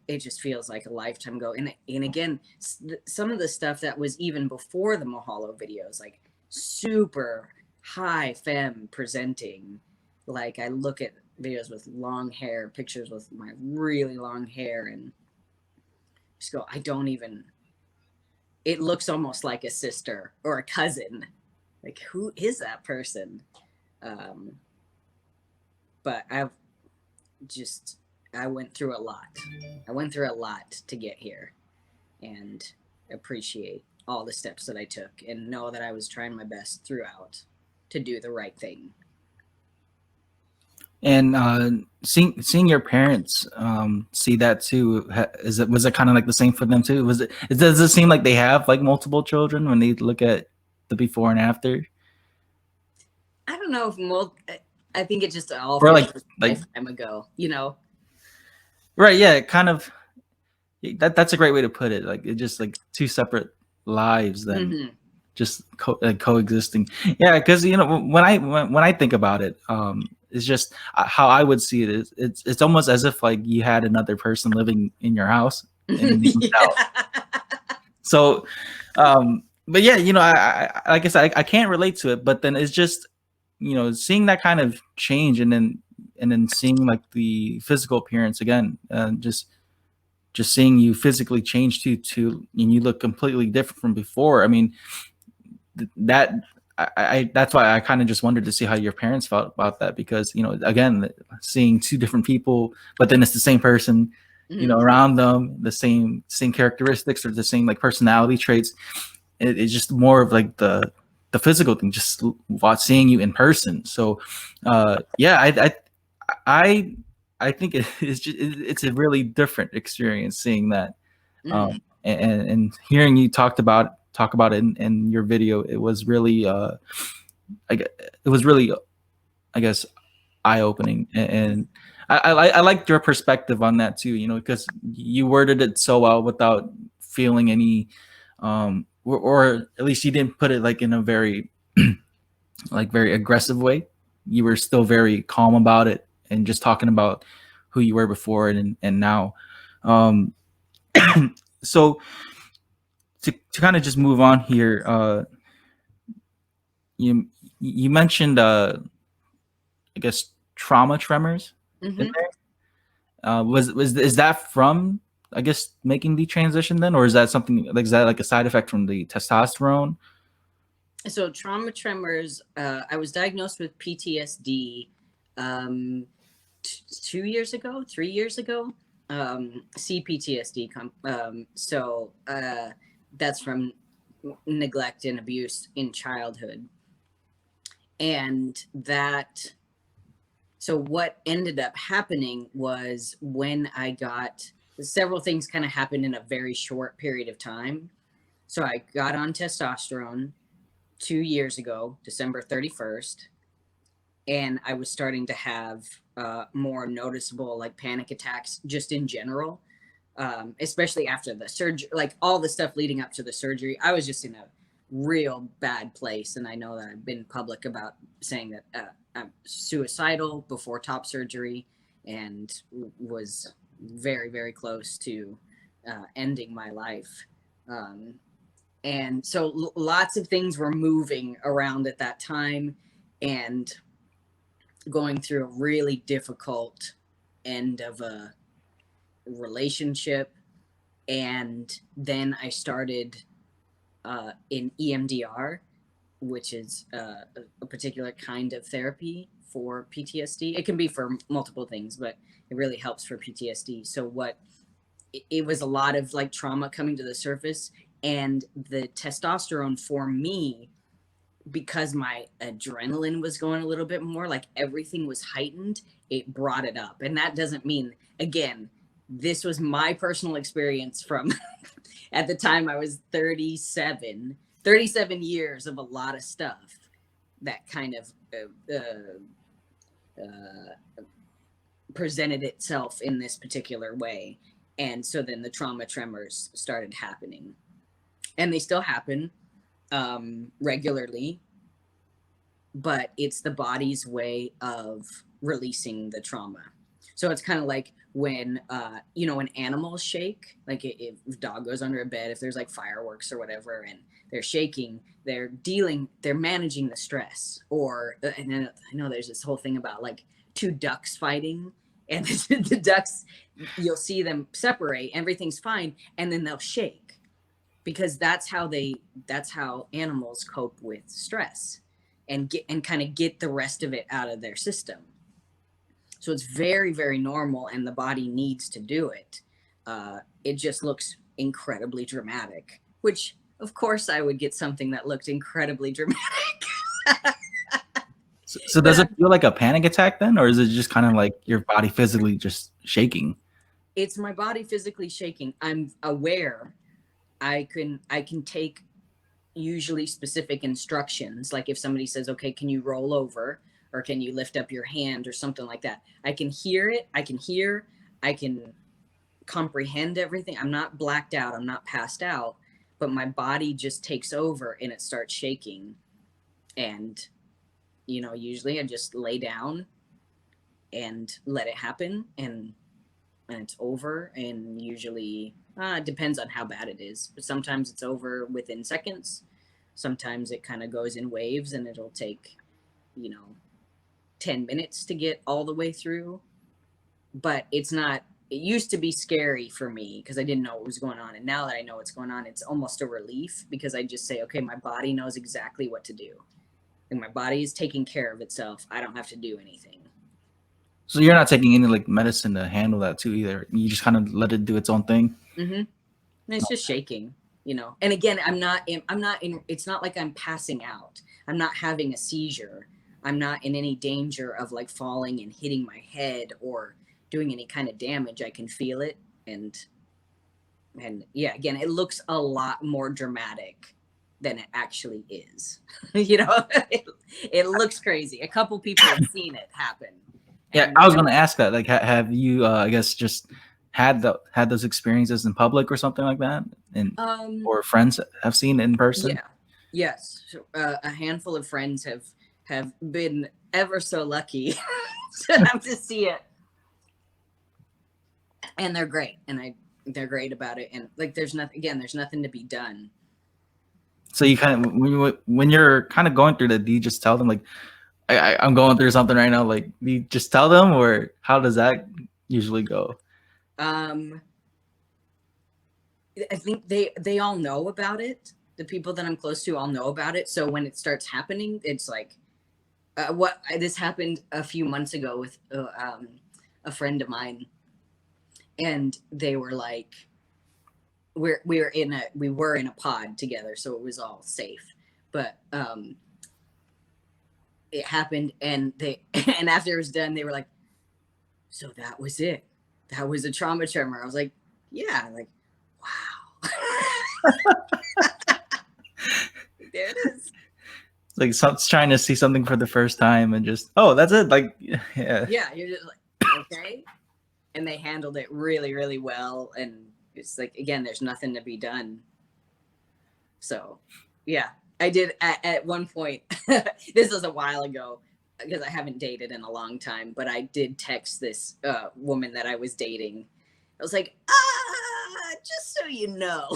it just feels like a lifetime ago. And again, some of the stuff that was even before the Mahalo videos, like super high femme presenting, like I look at videos with long hair, pictures with my really long hair, and just go, it looks almost like a sister or a cousin. Like, who is that person? But I went through a lot. I went through a lot to get here. And appreciate all the steps that I took and know that I was trying my best throughout to do the right thing. And seeing your parents see that too, was it kind of like the same for them too? Does it seem like they have like multiple children when they look at the before and after? I don't know if I think it just all Or feels like lifetime ago, you know? right, yeah, kind of. That's a great way to put it. Like it's just like two separate lives then. Mm-hmm. Just coexisting. Yeah, because when I think about it, it's just how I would see it is it's almost as if like you had another person living in your house and they moved out. So, but yeah, like I said, I can't relate to it, but then it's just seeing that kind of change and then seeing like the physical appearance again, just seeing you physically change and you look completely different from before. I mean, that I that's why I kind of just wondered to see how your parents felt about that, because again, seeing two different people, but then it's the same person, around them, the same characteristics or the same like personality traits. It's just more of like the physical thing, just seeing you in person. So yeah, I think it's a really different experience seeing that, and hearing you talk about it in your video. It was really I guess eye opening, and I liked your perspective on that too. Because you worded it so well without feeling any, or at least you didn't put it like in a very like very aggressive way. You were still very calm about it and just talking about who you were before and now. Um, so to kind of just move on here, you mentioned I guess trauma tremors in Mm-hmm. there. Is that from, I guess, making the transition then, or is that something like, is that like a side effect from the testosterone? So trauma tremors, I was diagnosed with PTSD 2 years ago, 3 years ago. CPTSD. So that's from neglect and abuse in childhood. And so what ended up happening was when I got several things kind of happened in a very short period of time. So I got on testosterone 2 years ago, December 31st, and I was starting to have more noticeable like panic attacks just in general, especially after the surgery, like all the stuff leading up to the surgery. I was just in a real bad place, and I know that I've been public about saying that I'm suicidal before top surgery and was very, very close to ending my life. And so lots of things were moving around at that time, and going through a really difficult end of a relationship. And then I started in EMDR, which is a particular kind of therapy for PTSD. It can be for multiple things, but it really helps for PTSD. So it was a lot of like trauma coming to the surface, and the testosterone for me, because my adrenaline was going a little bit more, like everything was heightened, it brought it up. And that doesn't mean, again, this was my personal experience from at the time I was 37 years of a lot of stuff that kind of presented itself in this particular way. And so then the trauma tremors started happening, and they still happen regularly, but it's the body's way of releasing the trauma. So it's kind of like when when animals shake, like if a dog goes under a bed, if there's like fireworks or whatever and they're shaking, they're managing the stress. Or and then I know there's this whole thing about like two ducks fighting, and the ducks, you'll see them separate, everything's fine, and then they'll shake, because that's how animals cope with stress and kind of get the rest of it out of their system. So it's very, very normal, and the body needs to do it. It just looks incredibly dramatic which of course I would get something that looked incredibly dramatic. So does it feel like a panic attack then, or is it just kind of like your body physically just shaking? It's my body physically shaking. I'm aware. I can take usually specific instructions, like if somebody says, okay, can you roll over, or can you lift up your hand, or something like that. I can hear it. I can comprehend everything. I'm not blacked out. I'm not passed out, but my body just takes over and it starts shaking. And, usually I just lay down and let it happen, and it's over. And usually it depends on how bad it is, but sometimes it's over within seconds. Sometimes it kind of goes in waves, and it'll take 10 minutes to get all the way through. But it used to be scary for me because I didn't know what was going on, and now that I know what's going on, it's almost a relief, because I just say, okay, my body knows exactly what to do, and my body is taking care of itself. I don't have to do anything. So you're not taking any like medicine to handle that too either. You just kind of let it do its own thing. Mm-hmm. And it's just shaking, And again, I'm not in. It's not like I'm passing out. I'm not having a seizure. I'm not in any danger of like falling and hitting my head or doing any kind of damage. I can feel it, and yeah, again, it looks a lot more dramatic than it actually is. It looks crazy. A couple people have seen it happen. Yeah, I was going to ask that. Like, have you, I guess, just had those experiences in public or something like that, and or friends have seen it in person? Yeah, yes. A handful of friends have been ever so lucky to have to see it, and they're great, and they're great about it, and like there's nothing to be done. So you kind of, when you're kind of going through that, do you just tell them like, I'm going through something right now? Like, do you just tell them, or how does that usually go? I think they all know about it. The people that I'm close to all know about it. So when it starts happening, it's like, this happened a few months ago with a friend of mine, and they were like, we were in a pod together, so it was all safe. But it happened, and and after it was done, they were like, so that was it. That was a trauma tremor. I was like, yeah, like, wow. There it is. Like, someone's trying to see something for the first time and just, oh, that's it. Like, yeah. Yeah, you're just like, okay. And they handled it really, really well. And it's like, again, there's nothing to be done. So, yeah, I did at one point, this was a while ago, because I haven't dated in a long time, but I did text this woman that I was dating. I was like, just so you know,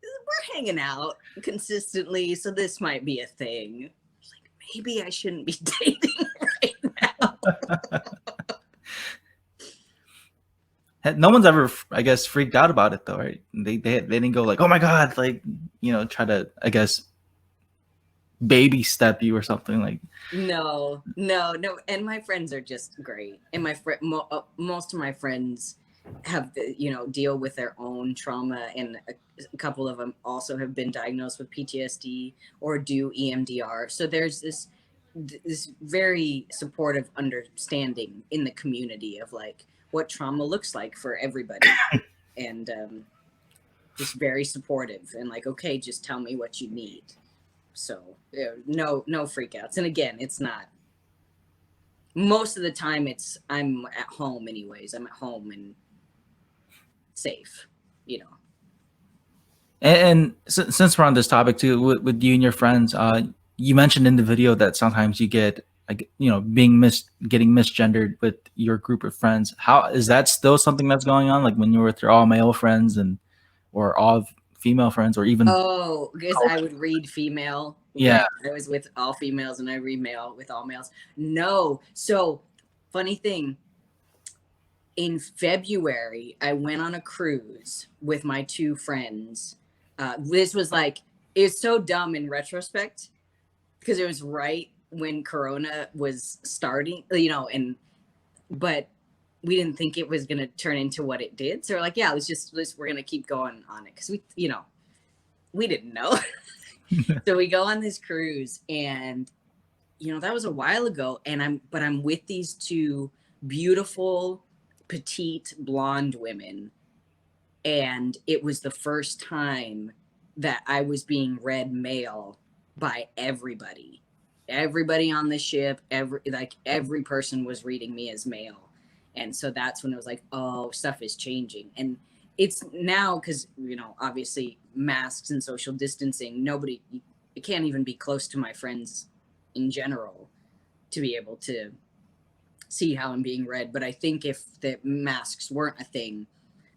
we're hanging out consistently, so this might be a thing. I was like, maybe I shouldn't be dating right now. No one's ever, I guess, freaked out about it though, right? They didn't go like, oh my God, like, try to, I guess, baby step you or something like. No. And my friends are just great. And most of my friends have, deal with their own trauma. And a couple of them also have been diagnosed with PTSD or do EMDR. So there's this very supportive understanding in the community of like what trauma looks like for everybody. And just very supportive and like, okay, just tell me what you need. So no freakouts. And again, it's not, most of the time I'm at home anyways. I'm at home and safe, And since we're on this topic too, with you and your friends, you mentioned in the video that sometimes you get, like, getting misgendered with your group of friends. How is that still something that's going on? Like when you're with your all male friends or all female friends, or even because I would read female. Yeah, I was with all females and I read male with all males. No. So funny thing, in February I went on a cruise with my two friends. This was like, it's so dumb in retrospect because it was right when Corona was starting, but we didn't think it was going to turn into what it did. So we're like, yeah, we're going to keep going on it. Cause we didn't know. So we go on this cruise, and that was a while ago, and I'm with these two beautiful, petite, blonde women, and it was the first time that I was being read male by everybody. Everybody on the ship, every person was reading me as male. And so that's when it was like, oh, stuff is changing. And it's now because, obviously masks and social distancing, it can't even be close to my friends in general to be able to see how I'm being read. But I think if the masks weren't a thing,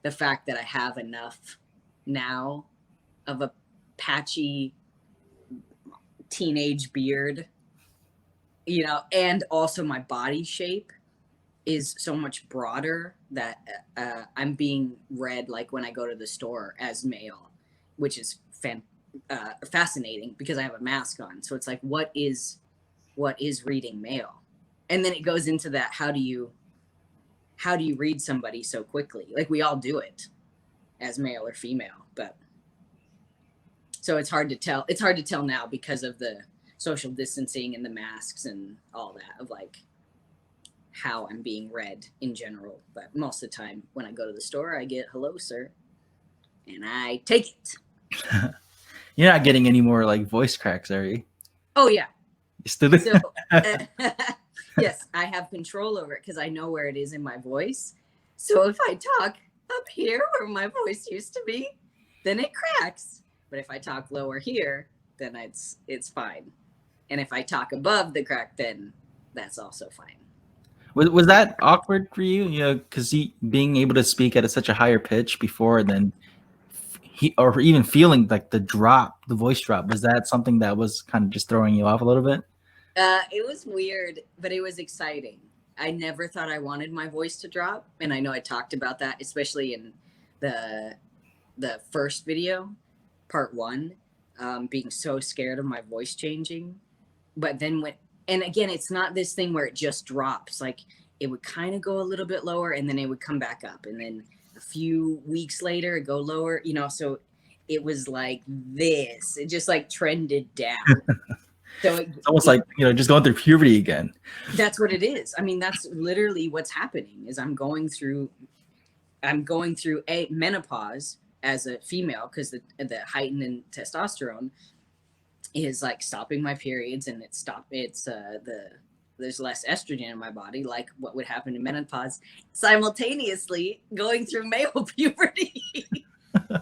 the fact that I have enough now of a patchy teenage beard, and also my body shape is so much broader that I'm being read like when I go to the store as male, which is fascinating because I have a mask on. So it's like, what is reading male? And then it goes into that, how do you read somebody so quickly? Like, we all do it as male or female, but so it's hard to tell. It's hard to tell now because of the social distancing and the masks and all that, of like how I'm being read in general. But most of the time when I go to the store, I get "hello, sir," and I take it. You're not getting any more like voice cracks, are you? Oh yeah. You still So yes, I have control over it because I know where it is in my voice. So if I talk up here where my voice used to be, then it cracks. But if I talk lower here, then it's fine. And if I talk above the crack, then that's also fine. Was that awkward for you? Because being able to speak at such a higher pitch before, and then or even feeling like the voice drop, was that something that was kind of just throwing you off a little bit? It was weird, but it was exciting. I never thought I wanted my voice to drop, and I know I talked about that, especially in the first video, part 1, being so scared of my voice changing. But then and again, it's not this thing where it just drops. Like, it would kind of go a little bit lower, and then it would come back up, and then a few weeks later it go lower. So it was like this. It just like trended down. So it's almost like just going through puberty again. That's what it is. I mean, that's literally what's happening. Is I'm going through a menopause as a female, because the heightened testosterone is like stopping my periods, and there's less estrogen in my body, like what would happen in menopause, simultaneously going through male puberty.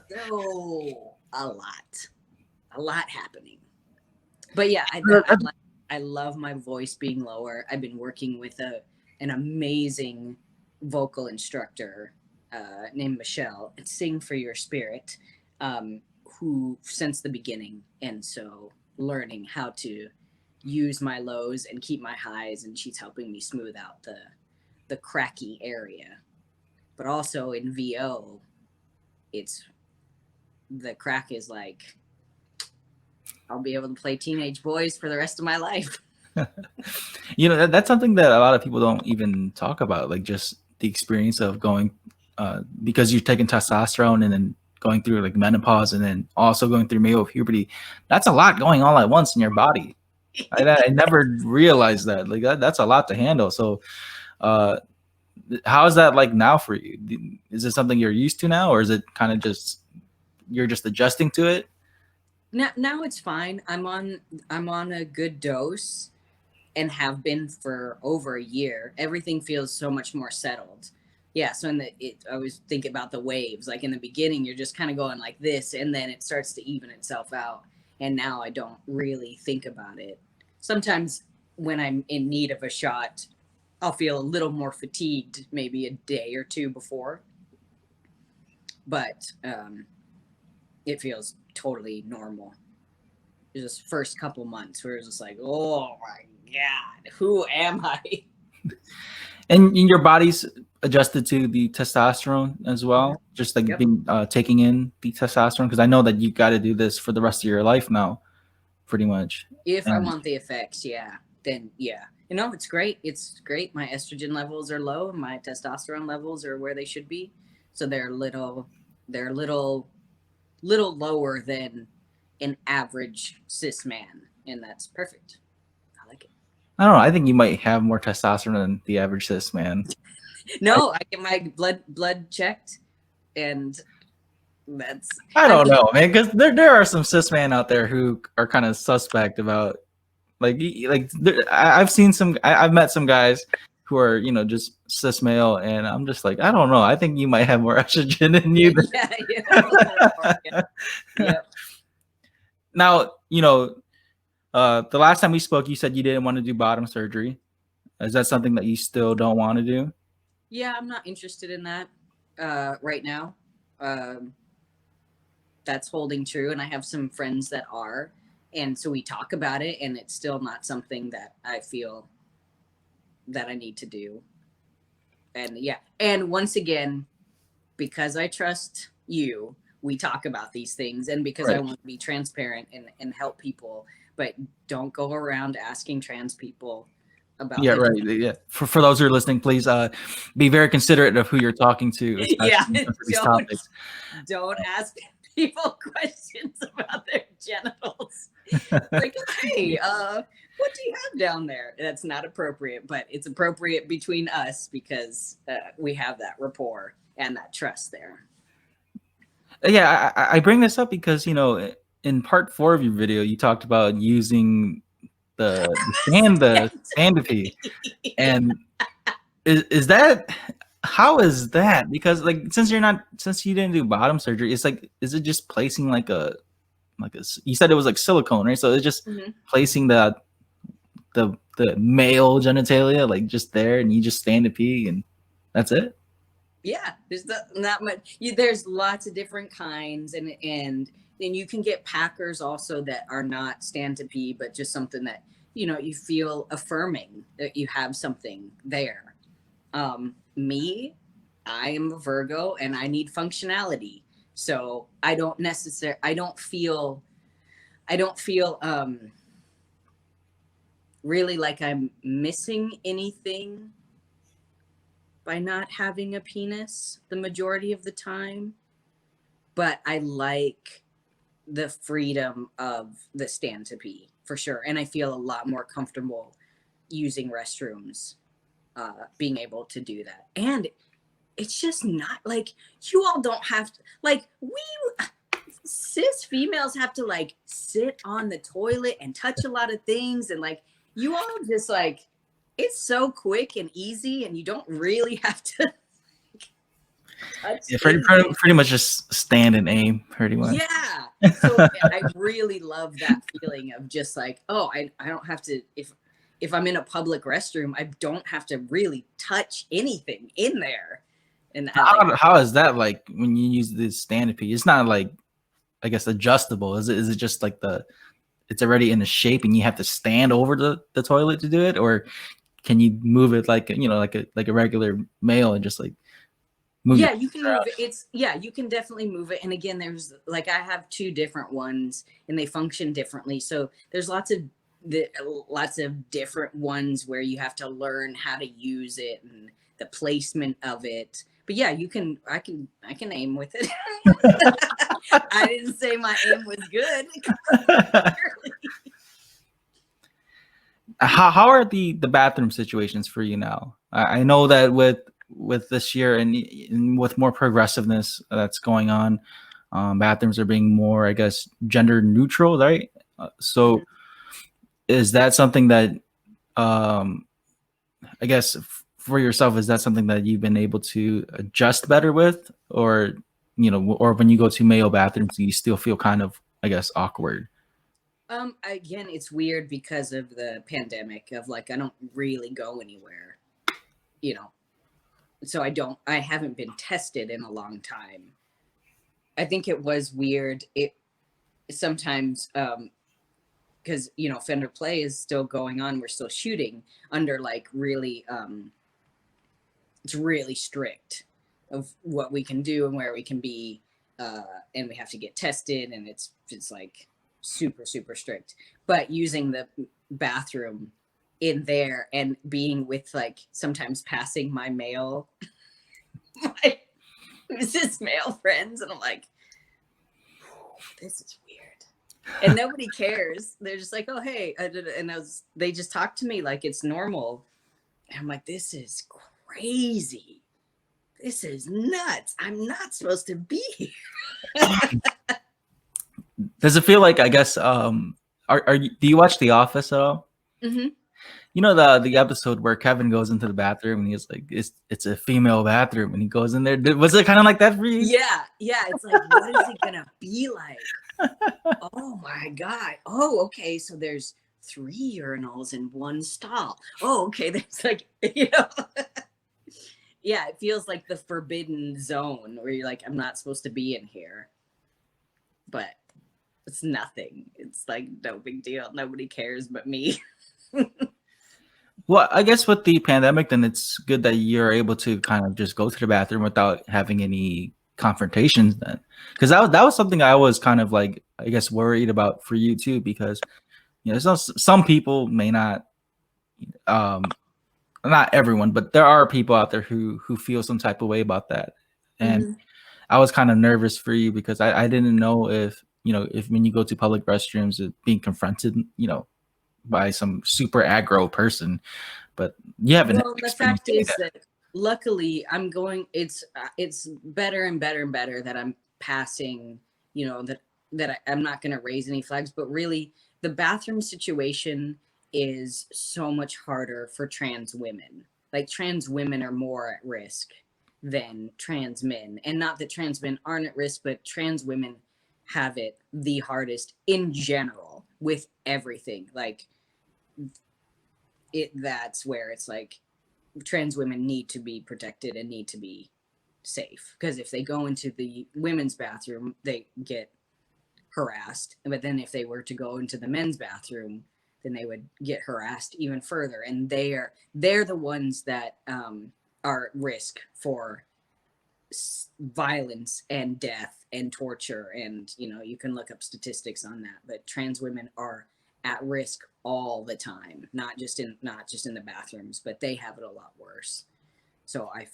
So a lot happening. But yeah, I love my voice being lower. I've been working with an amazing vocal instructor named Michelle at Sing for Your Spirit, who since the beginning, and so learning how to use my lows and keep my highs, and she's helping me smooth out the cracky area. But also in VO, the crack is like, I'll be able to play teenage boys for the rest of my life. That's something that a lot of people don't even talk about, like just the experience of going, because you're taking testosterone and then going through like menopause and then also going through male puberty. That's a lot going all at once in your body. I never realized that. Like that's a lot to handle. So how is that like now for you? Is it something you're used to now, or is it kind of just you're just adjusting to it? Now it's fine. I'm on a good dose and have been for over a year. Everything feels so much more settled. Yeah, so I always think about the waves. Like in the beginning, you're just kind of going like this, and then it starts to even itself out. And now I don't really think about it. Sometimes when I'm in need of a shot, I'll feel a little more fatigued, maybe a day or two before. But it feels totally normal. It's just first couple months where it's just like, oh my God, who am I? And your body's adjusted to the testosterone as well, just like being taking in the testosterone, because I know that you got to do this for the rest of your life now, pretty much. If I want the effects, then yeah. It's great. It's great. My estrogen levels are low, and my testosterone levels are where they should be. So they're a little lower than an average cis man, and that's perfect. I like it. I don't know. I think you might have more testosterone than the average cis man. No, I get my blood checked, and that's. I don't know, man, because there are some cis men out there who are kind of suspect about I've seen some. I've met some guys who are just cis male, and I'm just like, I don't know. I think you might have more estrogen in you. Yeah. Now, the last time we spoke, you said you didn't want to do bottom surgery. Is that something that you still don't want to do? Yeah, I'm not interested in that right now. That's holding true, and I have some friends that are, and so we talk about it, and it's still not something that I feel that I need to do. And yeah, and once again, because I trust you, we talk about these things, and because I want to be transparent and help people, but don't go around asking trans people about Yeah. For those who are listening, please be very considerate of who you're talking to. Yeah, don't ask people questions about their genitals. Like, hey, what do you have down there? That's not appropriate, but it's appropriate between us because we have that rapport and that trust there. Yeah, I bring this up because in part 4 of your video, you talked about using the Sandipy, and is that, how is that? Because since you didn't do bottom surgery, it's like, is it just placing like a you said it was like silicone, right? So it's just placing the male genitalia just there, and you just stand to pee, and that's it. Yeah, there's not much. There's lots of different kinds, and then you can get packers also that are not stand to pee, but just something that you feel affirming that you have something there. Me, I am a Virgo, and I need functionality, so I don't feel really like I'm missing anything by not having a penis the majority of the time, but I like the freedom of the stand to pee for sure. And I feel a lot more comfortable using restrooms, being able to do that. And it's just not like, you all don't have to, we cis females have to sit on the toilet and touch a lot of things, and you all just it's so quick and easy, and you don't really have to touch. Yeah, pretty much just stand and aim, pretty much. Yeah. So I really love that feeling of just I don't have to, if I'm in a public restroom, I don't have to really touch anything in there. And how is that when you use this stand pee? It's not I guess adjustable. Is it just it's already in a shape and you have to stand over the toilet to do it, or can you move it like a regular male and just move? Yeah, you can move it. You can definitely move it. And again, there's I have 2 different ones, and they function differently. So there's lots of different ones where you have to learn how to use it and the placement of it. But yeah, I can aim with it. I didn't say my aim was good. How are the bathroom situations for you now? I know that with this year and with more progressiveness that's going on, bathrooms are being more, I guess, gender neutral, right? So is that something that, I guess, for yourself, is that something that you've been able to adjust better with, or or when you go to male bathrooms, do you still feel kind of, I guess, awkward? Again, it's weird because of the pandemic of I don't really go anywhere, so I haven't been tested in a long time. I think it was weird. It sometimes, because Fender Play is still going on. We're still shooting under really, it's really strict of what we can do and where we can be, and we have to get tested, and it's super, super strict. But using the bathroom in there and being with sometimes passing my male cis male friends, and I'm this is weird. And nobody cares. They're just like, oh, hey. And they just talk to me like it's normal. And I'm like, this is crazy. This is nuts. I'm not supposed to be here. Does it feel like, I guess, do you watch The Office at all? Mm-hmm. You know the episode where Kevin goes into the bathroom and he's like, it's a female bathroom, and he goes in there. Was it kind of like that for you? Yeah. It's like, what is it gonna be like? Oh my God. Oh, okay. So there's 3 urinals in one stall. Oh, okay. There's like, yeah, it feels like the forbidden zone where you're like, I'm not supposed to be in here. But it's nothing. It's like no big deal. Nobody cares but me. Well, I guess with the pandemic, then it's good that you're able to kind of just go to the bathroom without having any confrontations then. Because that was something I was kind of like, I guess, worried about for you too, because some people may not, not everyone, but there are people out there who feel some type of way about that. And I was kind of nervous for you because I didn't know if when you go to public restrooms, being confronted, by some super aggro person. But you haven't. Well, the fact is that luckily it's better and better and better that I'm passing, that I'm not going to raise any flags, but really the bathroom situation is so much harder for trans women. Like, trans women are more at risk than trans men. And not that trans men aren't at risk, but trans women have it the hardest in general with everything. Like, that's where it's like trans women need to be protected and need to be safe, because if they go into the women's bathroom, they get harassed. But then if they were to go into the men's bathroom, then they would get harassed even further. And they're the ones that are at risk for violence and death and torture. And you can look up statistics on that, but trans women are at risk all the time, not just in the bathrooms, but they have it a lot worse. So I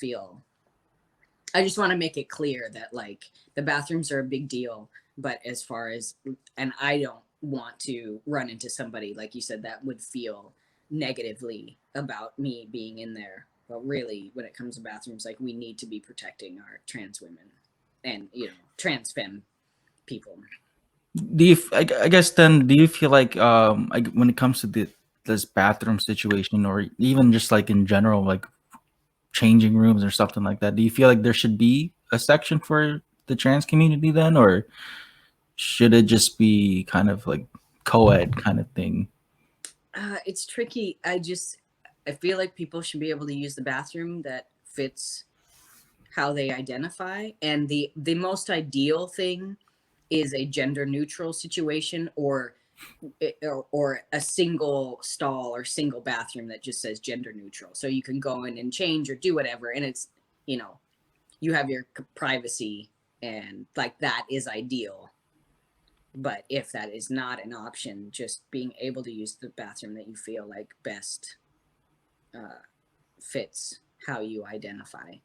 just want to make it clear that, like, the bathrooms are a big deal, but as far as, and I don't want to run into somebody, like you said, that would feel negatively about me being in there. But really, when it comes to bathrooms, like, we need to be protecting our trans women and, trans femme people. I guess then, do you feel like when it comes to this bathroom situation, or even just like in general, like changing rooms or something like that, do you feel like there should be a section for the trans community then, or should it just be kind of like co-ed kind of thing? It's tricky. I feel like people should be able to use the bathroom that fits how they identify, and the most ideal thing is a gender neutral situation, or a single stall or single bathroom that just says gender neutral, so you can go in and change or do whatever, and it's you have your privacy, and like, that is ideal. But if that is not an option, just being able to use the bathroom that you feel like best fits how you identify.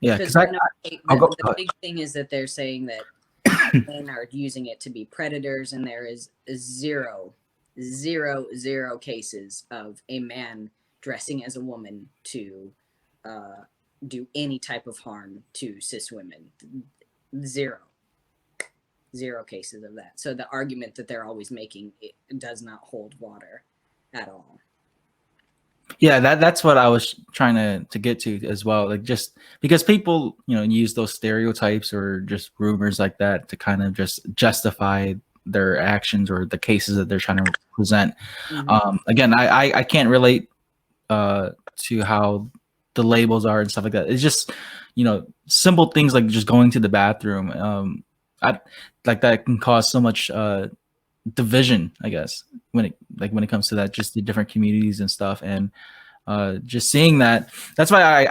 Yeah, because the big thing is that they're saying that men are using it to be predators, and there is zero cases of a man dressing as a woman to do any type of harm to cis women. Zero cases of that. So the argument that they're always making, it does not hold water at all. Yeah, that's what I was trying to get to as well. Like, just because people, use those stereotypes or just rumors like that to kind of just justify their actions or the cases that they're trying to present. Again, I can't relate to how the labels are and stuff like that. It's just, simple things like just going to the bathroom. Like, that can cause so much division, I guess, when it comes to that, just the different communities and stuff. And just seeing that's why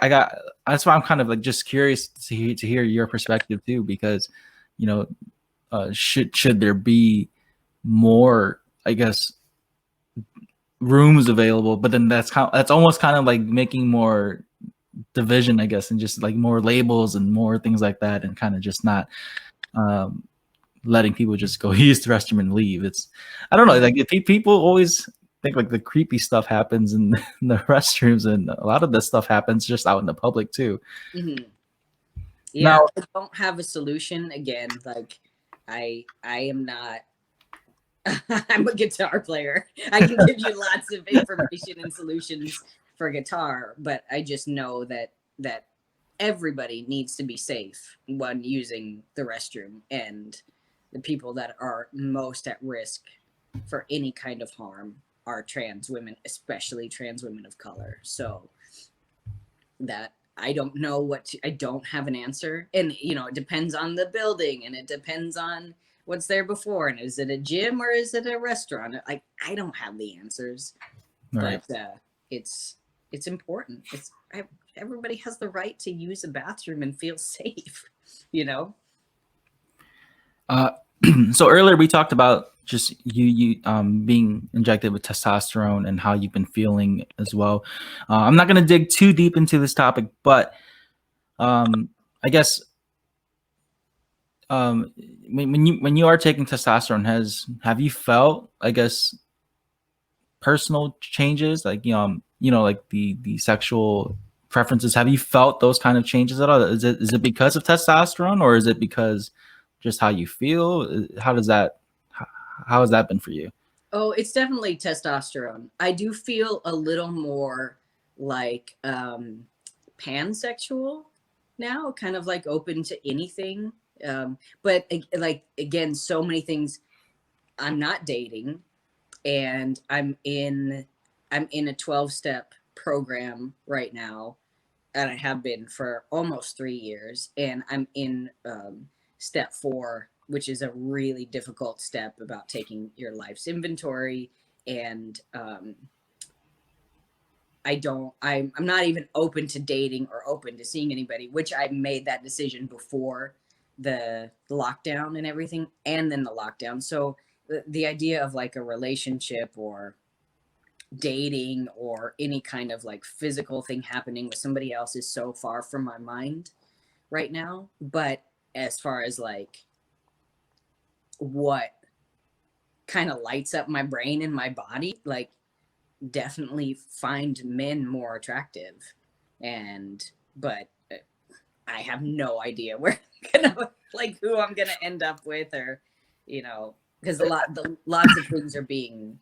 that's why I'm kind of like just curious to hear your perspective too, because should there be more, I guess, rooms available, but then that's almost kind of like making more division, I guess, and just like more labels and more things like that, and kind of just not letting people just go use the restroom and leave. I don't know, like people always think like the creepy stuff happens in the restrooms, and a lot of this stuff happens just out in the public too. Yeah, Now, I don't have a solution. Again, like I am not. I'm a guitar player. I can give you lots of information and solutions for guitar, but I just know that everybody needs to be safe when using the restroom, and the people that are most at risk for any kind of harm are trans women, especially trans women of color. So that I don't know I don't have an answer. And, it depends on the building, and it depends on what's there before. And is it a gym or is it a restaurant? Like, I don't have the answers, right. but it's important. Everybody has the right to use a bathroom and feel safe, So earlier we talked about just you being injected with testosterone and how you've been feeling as well. I'm not going to dig too deep into this topic, but I guess when you are taking testosterone, have you felt, I guess, personal changes, like like the sexual preferences? Have you felt those kind of changes at all? Is it because of testosterone, or is it because just how you feel? How has that been for you? Oh, it's definitely testosterone. I do feel a little more like pansexual now, kind of like open to anything. But like, again, so many things. I'm not dating, and I'm in a 12-step program right now, and I have been for almost 3 years, and I'm in step 4, which is a really difficult step about taking your life's inventory. And I'm not even open to dating or open to seeing anybody, which I made that decision before the lockdown and everything, and then the lockdown. So the idea of like a relationship or dating or any kind of like physical thing happening with somebody else is so far from my mind right now. But as far as like what kind of lights up my brain and my body, like, definitely find men more attractive. But I have no idea where I'm gonna, like, who I'm gonna end up with, or because lots of things are being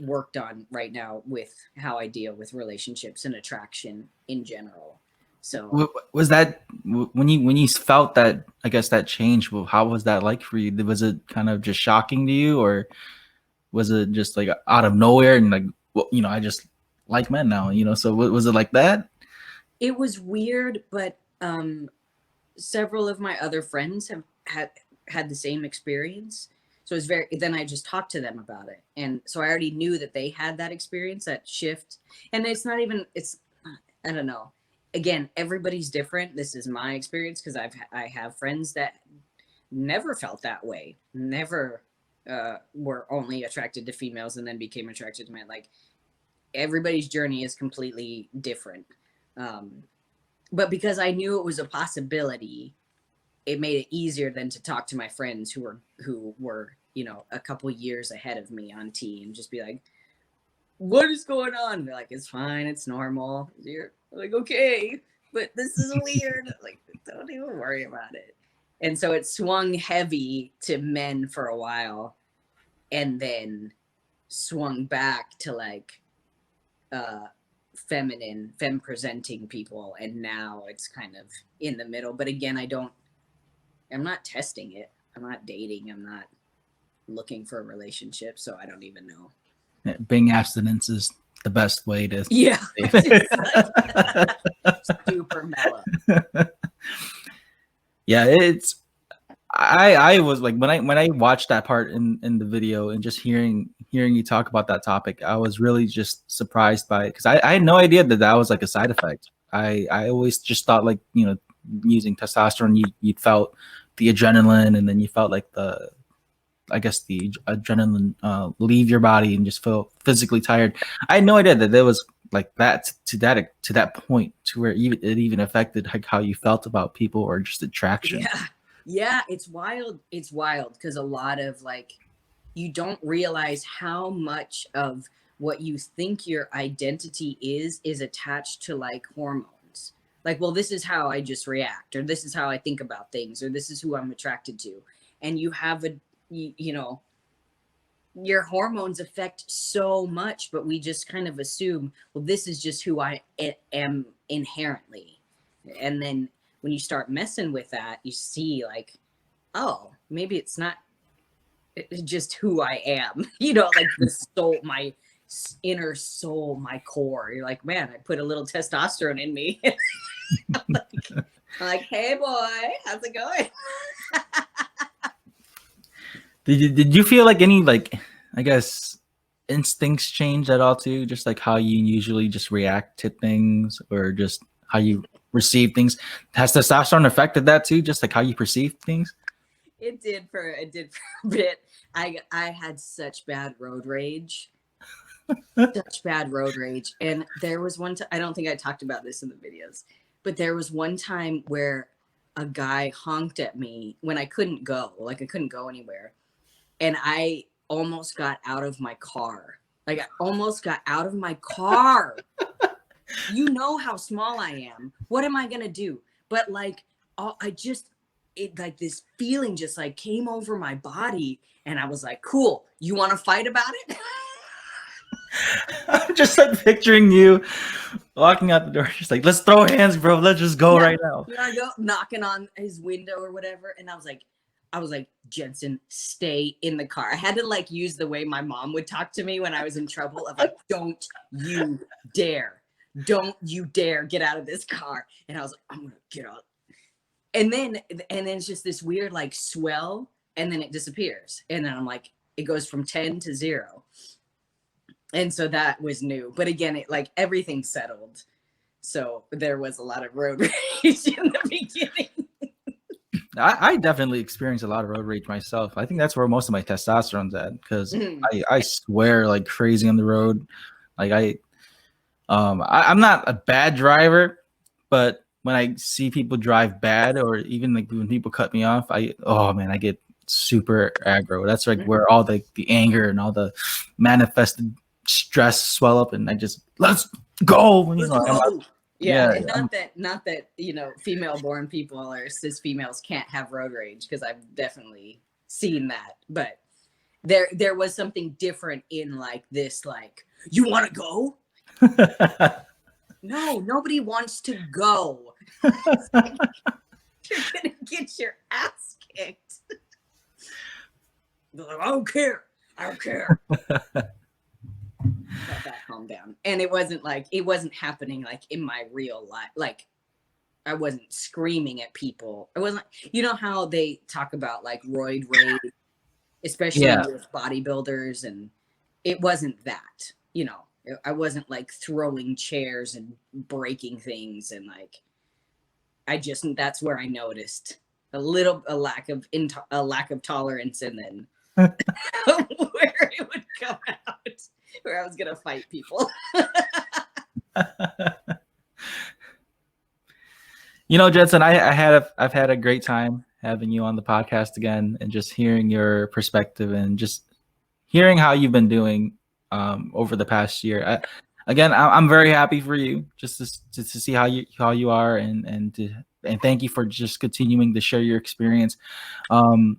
worked on right now with how I deal with relationships and attraction in general. So was that when you felt that, I guess, that change? How was that like for you? Was it kind of just shocking to you, or was it just like out of nowhere and like, well, I just like men now, So was it like that? it was weird, but several of my other friends have had the same experience. So it's then I just talked to them about it. And so I already knew that they had that experience, that shift. And I don't know. Again, everybody's different. This is my experience because I have friends that never felt that way. Never were only attracted to females and then became attracted to men. Like, everybody's journey is completely different. But because I knew it was a possibility, it made it easier than to talk to my friends who were a couple years ahead of me on T, and just be like, what is going on? And they're like, it's fine, it's normal. You're like, okay, but this is weird. Like, don't even worry about it. And so it swung heavy to men for a while, and then swung back to like femme presenting people, and now it's kind of in the middle. But again, I'm not testing it. I'm not dating. I'm not looking for a relationship, so I don't even know. Being abstinence is the best way to Super mellow. Yeah, I was like, when I watched that part in the video and just hearing you talk about that topic, I was really just surprised by it, because I had no idea that was like a side effect. I always just thought, like, using testosterone, you felt the adrenaline, and then you felt like the adrenaline leave your body and just feel physically tired. I had no idea that there was like that to that point, to where it even affected like how you felt about people or just attraction. Yeah. Yeah, it's wild. It's wild because a lot of like, you don't realize how much of what you think your identity is attached to like hormones. Like, well, this is how I just react, or this is how I think about things, or this is who I'm attracted to. And you have you know, your hormones affect so much, but we just kind of assume, well, this is just who I am inherently. And then when you start messing with that, you see like, oh, maybe it's not just who I am, you know, like the soul, my inner soul, my core. You're like, man, I put a little testosterone in me. I'm like, hey boy, how's it going? Did you feel like any like, I guess, instincts change at all too? Just like how you usually just react to things, or just how you receive things. Has testosterone affected that too? Just like how you perceive things? It did for a bit. I had such bad road rage. Such bad road rage. And there was one time, I don't think I talked about this in the videos, but there was one time where a guy honked at me when I couldn't go, like I couldn't go anywhere. And I almost got out of my car. Like I almost got out of my car. You know how small I am. What am I gonna do? But like, it like this feeling just like came over my body, and I was like, cool, you want to fight about it? I'm just like picturing you walking out the door, just like, let's throw hands, bro. Let's just go right now. You want to go knocking on his window or whatever? And I was like, Jensen, stay in the car. I had to like use the way my mom would talk to me when I was in trouble of like, don't you dare get out of this car. And I was like, I'm gonna get out. And then it's just this weird like swell, and then it disappears. And then I'm like, it goes from 10 to 0. And so that was new. But again, it like everything settled. So there was a lot of road rage in the beginning. I definitely experienced a lot of road rage myself. I think that's where most of my testosterone's at, because I swear like crazy on the road. Like I'm not a bad driver, but when I see people drive bad, or even like when people cut me off, I get super aggro. That's like where all the anger and all the manifested stress swell up, and I just let's go. You know, yeah, and not that you know, female born people or cis females can't have road rage, because I've definitely seen that, but there was something different in like this, like, you want to go? No, nobody wants to go. You're gonna get your ass kicked. Like, I don't care. That calmed down. And it wasn't happening like in my real life. Like I wasn't screaming at people. I wasn't, you know how they talk about like roid rage, especially with bodybuilders, and it wasn't that, you know. I wasn't like throwing chairs and breaking things, and like that's where I noticed a lack of tolerance, and then where it would come out, where I was gonna fight people. You know, Jensen, I've had a great time having you on the podcast again, and just hearing your perspective, and just hearing how you've been doing over the past year. I'm very happy for you, just to see how you are, and thank you for just continuing to share your experience. You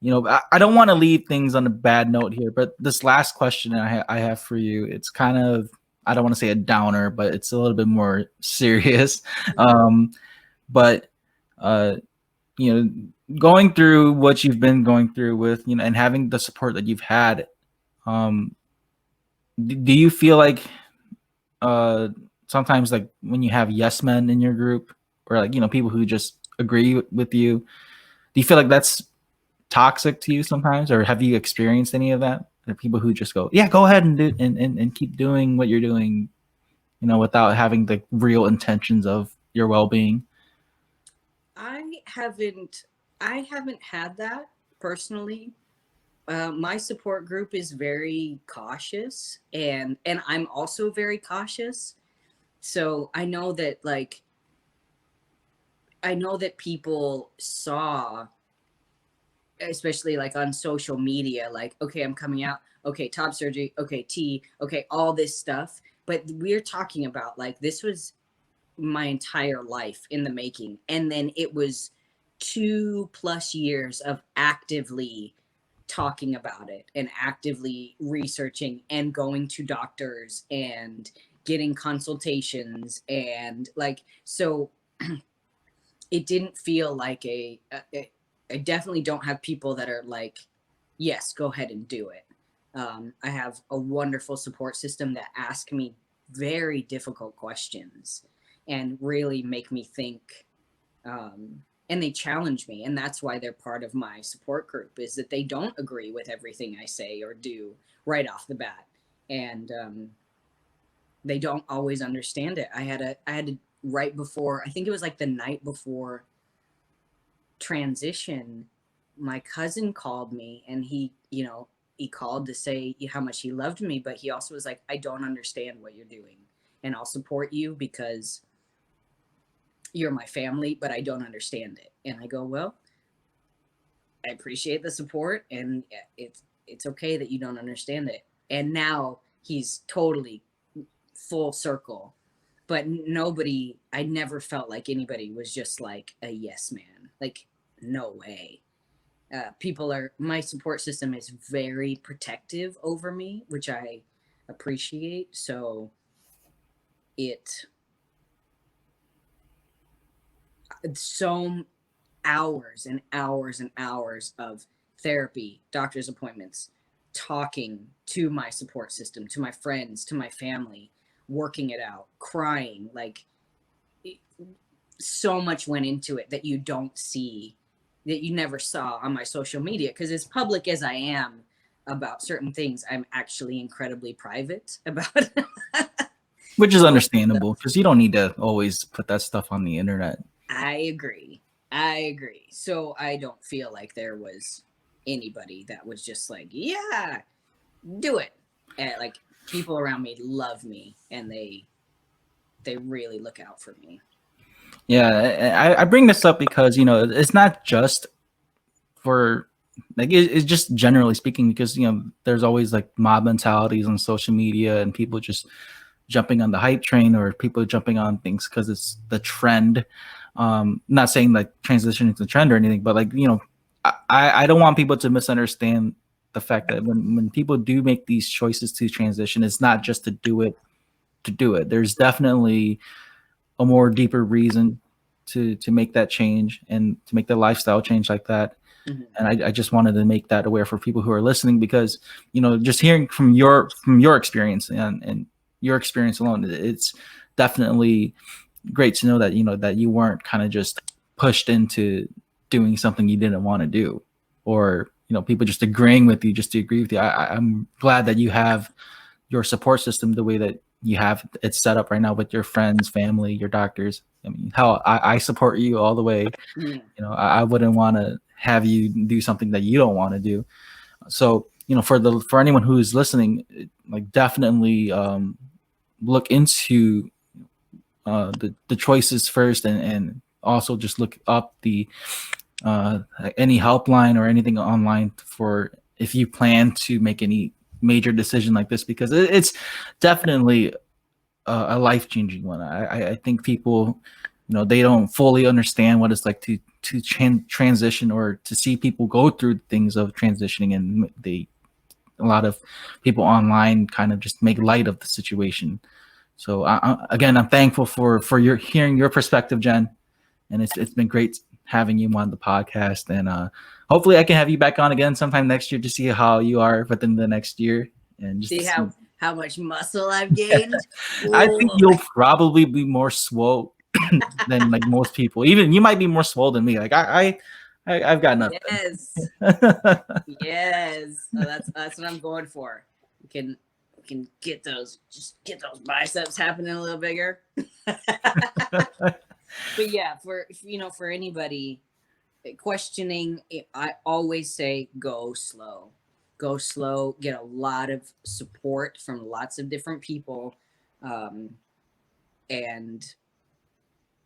know, I don't want to leave things on a bad note here, but this last question I have for you, it's kind of, I don't want to say a downer, but it's a little bit more serious. But you know, going through what you've been going through with, you know, and having the support that you've had, do you feel like sometimes, like when you have yes men in your group, or like, you know, people who just agree with you, do you feel like that's toxic to you sometimes, or have you experienced any of that? The people who just go, yeah, go ahead and do and keep doing what you're doing, you know, without having the real intentions of your well-being? I haven't had that personally. My support group is very cautious, and I'm also very cautious. So I know that like I know that people saw, especially like on social media, like, okay, I'm coming out, okay, top surgery, okay, T, okay, all this stuff. But we're talking about like, this was my entire life in the making. And then it was 2+ years of actively talking about it and actively researching and going to doctors and getting consultations. And like, so it didn't feel like I definitely don't have people that are like, yes, go ahead and do it. I have a wonderful support system that ask me very difficult questions and really make me think. And they challenge me, and that's why they're part of my support group, is that they don't agree with everything I say or do right off the bat. And they don't always understand it. I had to right before, I think it was like the night before transition, my cousin called me, and he called to say how much he loved me, but he also was like, I don't understand what you're doing, and I'll support you because you're my family, but I don't understand it. And I go, well, I appreciate the support, and it's okay that you don't understand it. And now he's totally full circle. But I never felt like anybody was just like a yes man. Like, no way. My support system is very protective over me, which I appreciate. So it's so hours and hours and hours of therapy, doctor's appointments, talking to my support system, to my friends, to my family, working it out, crying. Like, so much went into it that you don't see, that you never saw on my social media. Because as public as I am about certain things, I'm actually incredibly private about Which is understandable, because you don't need to always put that stuff on the internet. I agree. So I don't feel like there was anybody that was just like, yeah, do it. And like, people around me love me, and they really look out for me. Yeah, I bring this up because it's not just for like it's just generally speaking, because there's always like mob mentalities on social media and people just jumping on the hype train, or people jumping on things because it's the trend. Not saying like transitioning to the trend or anything, but like I don't want people to misunderstand the fact that when people do make these choices to transition, it's not just to do it to do it. There's definitely a more deeper reason to make that change and to make the lifestyle change like that. Mm-hmm. And I just wanted to make that aware for people who are listening, because just hearing from your experience and your experience alone, it's definitely great to know that that you weren't kind of just pushed into doing something you didn't want to do, or people just agreeing with you just to agree with you. I'm glad that you have your support system the way that you have it set up right now with your friends, family, your doctors. I mean, hell, I support you all the way. Mm-hmm. I wouldn't want to have you do something that you don't want to do. So for anyone who's listening, like, definitely look into the choices first, and also just look up the any helpline or anything online for if you plan to make any major decision like this, because it's definitely a life-changing one. I think people, they don't fully understand what it's like to transition, or to see people go through things of transitioning, and a lot of people online kind of just make light of the situation. So again, I'm thankful for your hearing your perspective, Jen, and it's been great having you on the podcast. And hopefully I can have you back on again sometime next year to see how you are within the next year, and just See how much muscle I've gained. I think you'll probably be more swole than like most people. Even you might be more swole than me. Like I've got nothing. Yes. So that's what I'm going for. We can get those biceps happening a little bigger. But yeah, for anybody questioning, I always say go slow. Get a lot of support from lots of different people, and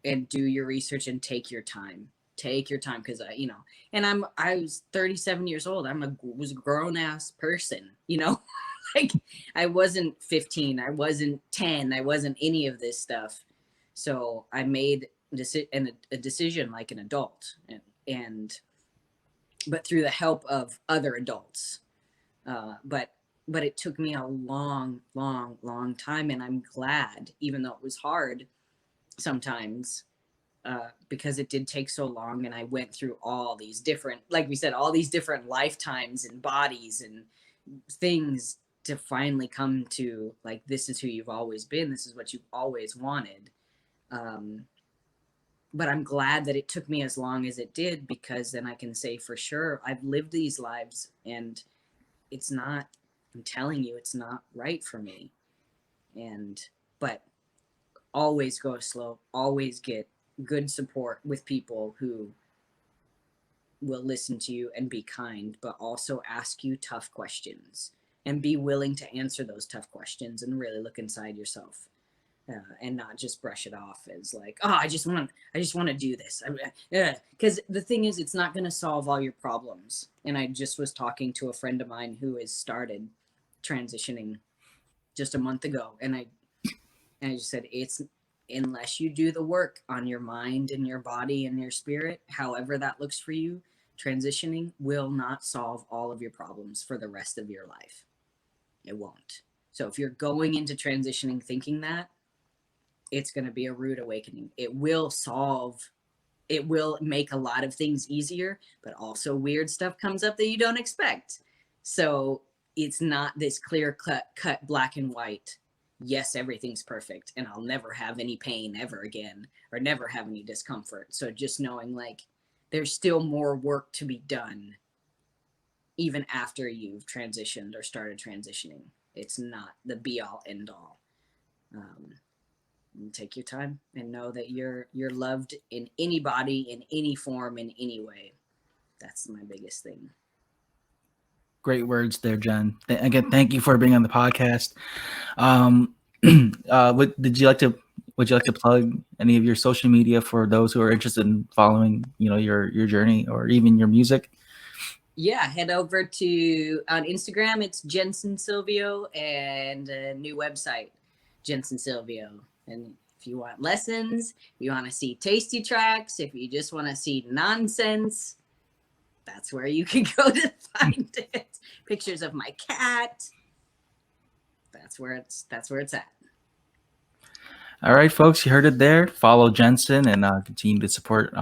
and do your research and take your time. Take your time, because and I was 37 years old. Was a grown ass person, like I wasn't 15, I wasn't 10, I wasn't any of this stuff. So I made a decision like an adult, and but through the help of other adults. But it took me a long, long, long time, and I'm glad, even though it was hard sometimes, because it did take so long, and I went through all these different, like we said, all these different lifetimes and bodies and things to finally come to, like, this is who you've always been, this is what you've always wanted. But I'm glad that it took me as long as it did, because then I can say for sure I've lived these lives, and it's not, I'm telling you, it's not right for me. But always go slow, always get good support with people who will listen to you and be kind, but also ask you tough questions and be willing to answer those tough questions and really look inside yourself, and not just brush it off as like, oh, I just want to do this. Because the thing is, it's not going to solve all your problems. And I just was talking to a friend of mine who has started transitioning just a month ago, and I just said, it's, unless you do the work on your mind and your body and your spirit, however that looks for you, transitioning will not solve all of your problems for the rest of your life. It won't. So if you're going into transitioning thinking that, it's going to be a rude awakening. It will make a lot of things easier, but also weird stuff comes up that you don't expect. So it's not this clear cut black and white. Yes, everything's perfect, and I'll never have any pain ever again, or never have any discomfort. So just knowing, like, there's still more work to be done even after you've transitioned or started transitioning. It's not the be all end all. Take your time and know that you're loved in any body, in any form, in any way. That's my biggest thing. Great words there, Jen. Again, thank you for being on the podcast. Would you like to plug any of your social media for those who are interested in following, your journey or even your music? Yeah, head over to on Instagram. It's Jensen Silvio, and a new website, Jensen Silvio. And if you want lessons, if you want to see tasty tracks, if you just want to see nonsense, that's where you can go to find it. Pictures of my cat. That's where it's at. All right, folks, you heard it there. Follow Jensen and continue to support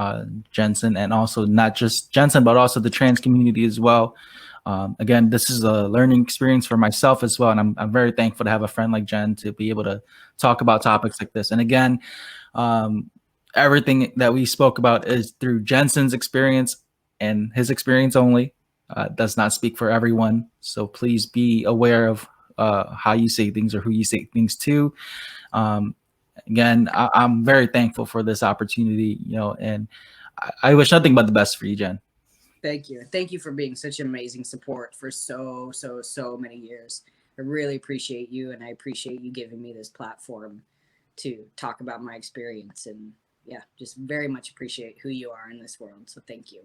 Jensen, and also not just Jensen, but also the trans community as well. Again, this is a learning experience for myself as well, and I'm very thankful to have a friend like Jen to be able to talk about topics like this. And again, everything that we spoke about is through Jensen's experience and his experience only. Does not speak for everyone, so please be aware of how you say things or who you say things to. Again, I'm very thankful for this opportunity, and I wish nothing but the best for you, Jen. Thank you. Thank you for being such amazing support for so many years. I really appreciate you, and I appreciate you giving me this platform to talk about my experience, and just very much appreciate who you are in this world. So thank you.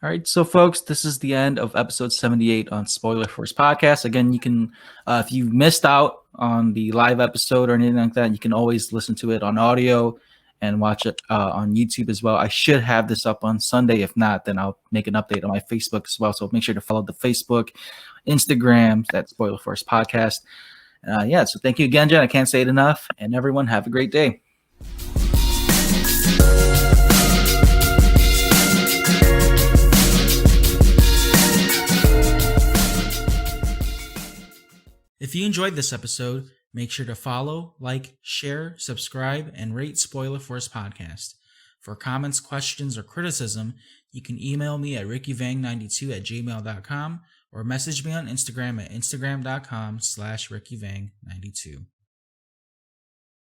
All right, so folks, this is the end of episode 78 on Spoiler Force Podcast. Again, you can, if you missed out on the live episode or anything like that, you can always listen to it on audio and watch it on YouTube as well. I should have this up on Sunday. If not, then I'll make an update on my Facebook as well. So make sure to follow the Facebook, Instagram, that Spoiler Force Podcast. So thank you again, Jen. I can't say it enough. And everyone, have a great day. If you enjoyed this episode, make sure to follow, like, share, subscribe, and rate Spoiler Force Podcast. For comments, questions, or criticism, you can email me at rickyvang92@gmail.com or message me on Instagram at instagram.com/rickyvang92.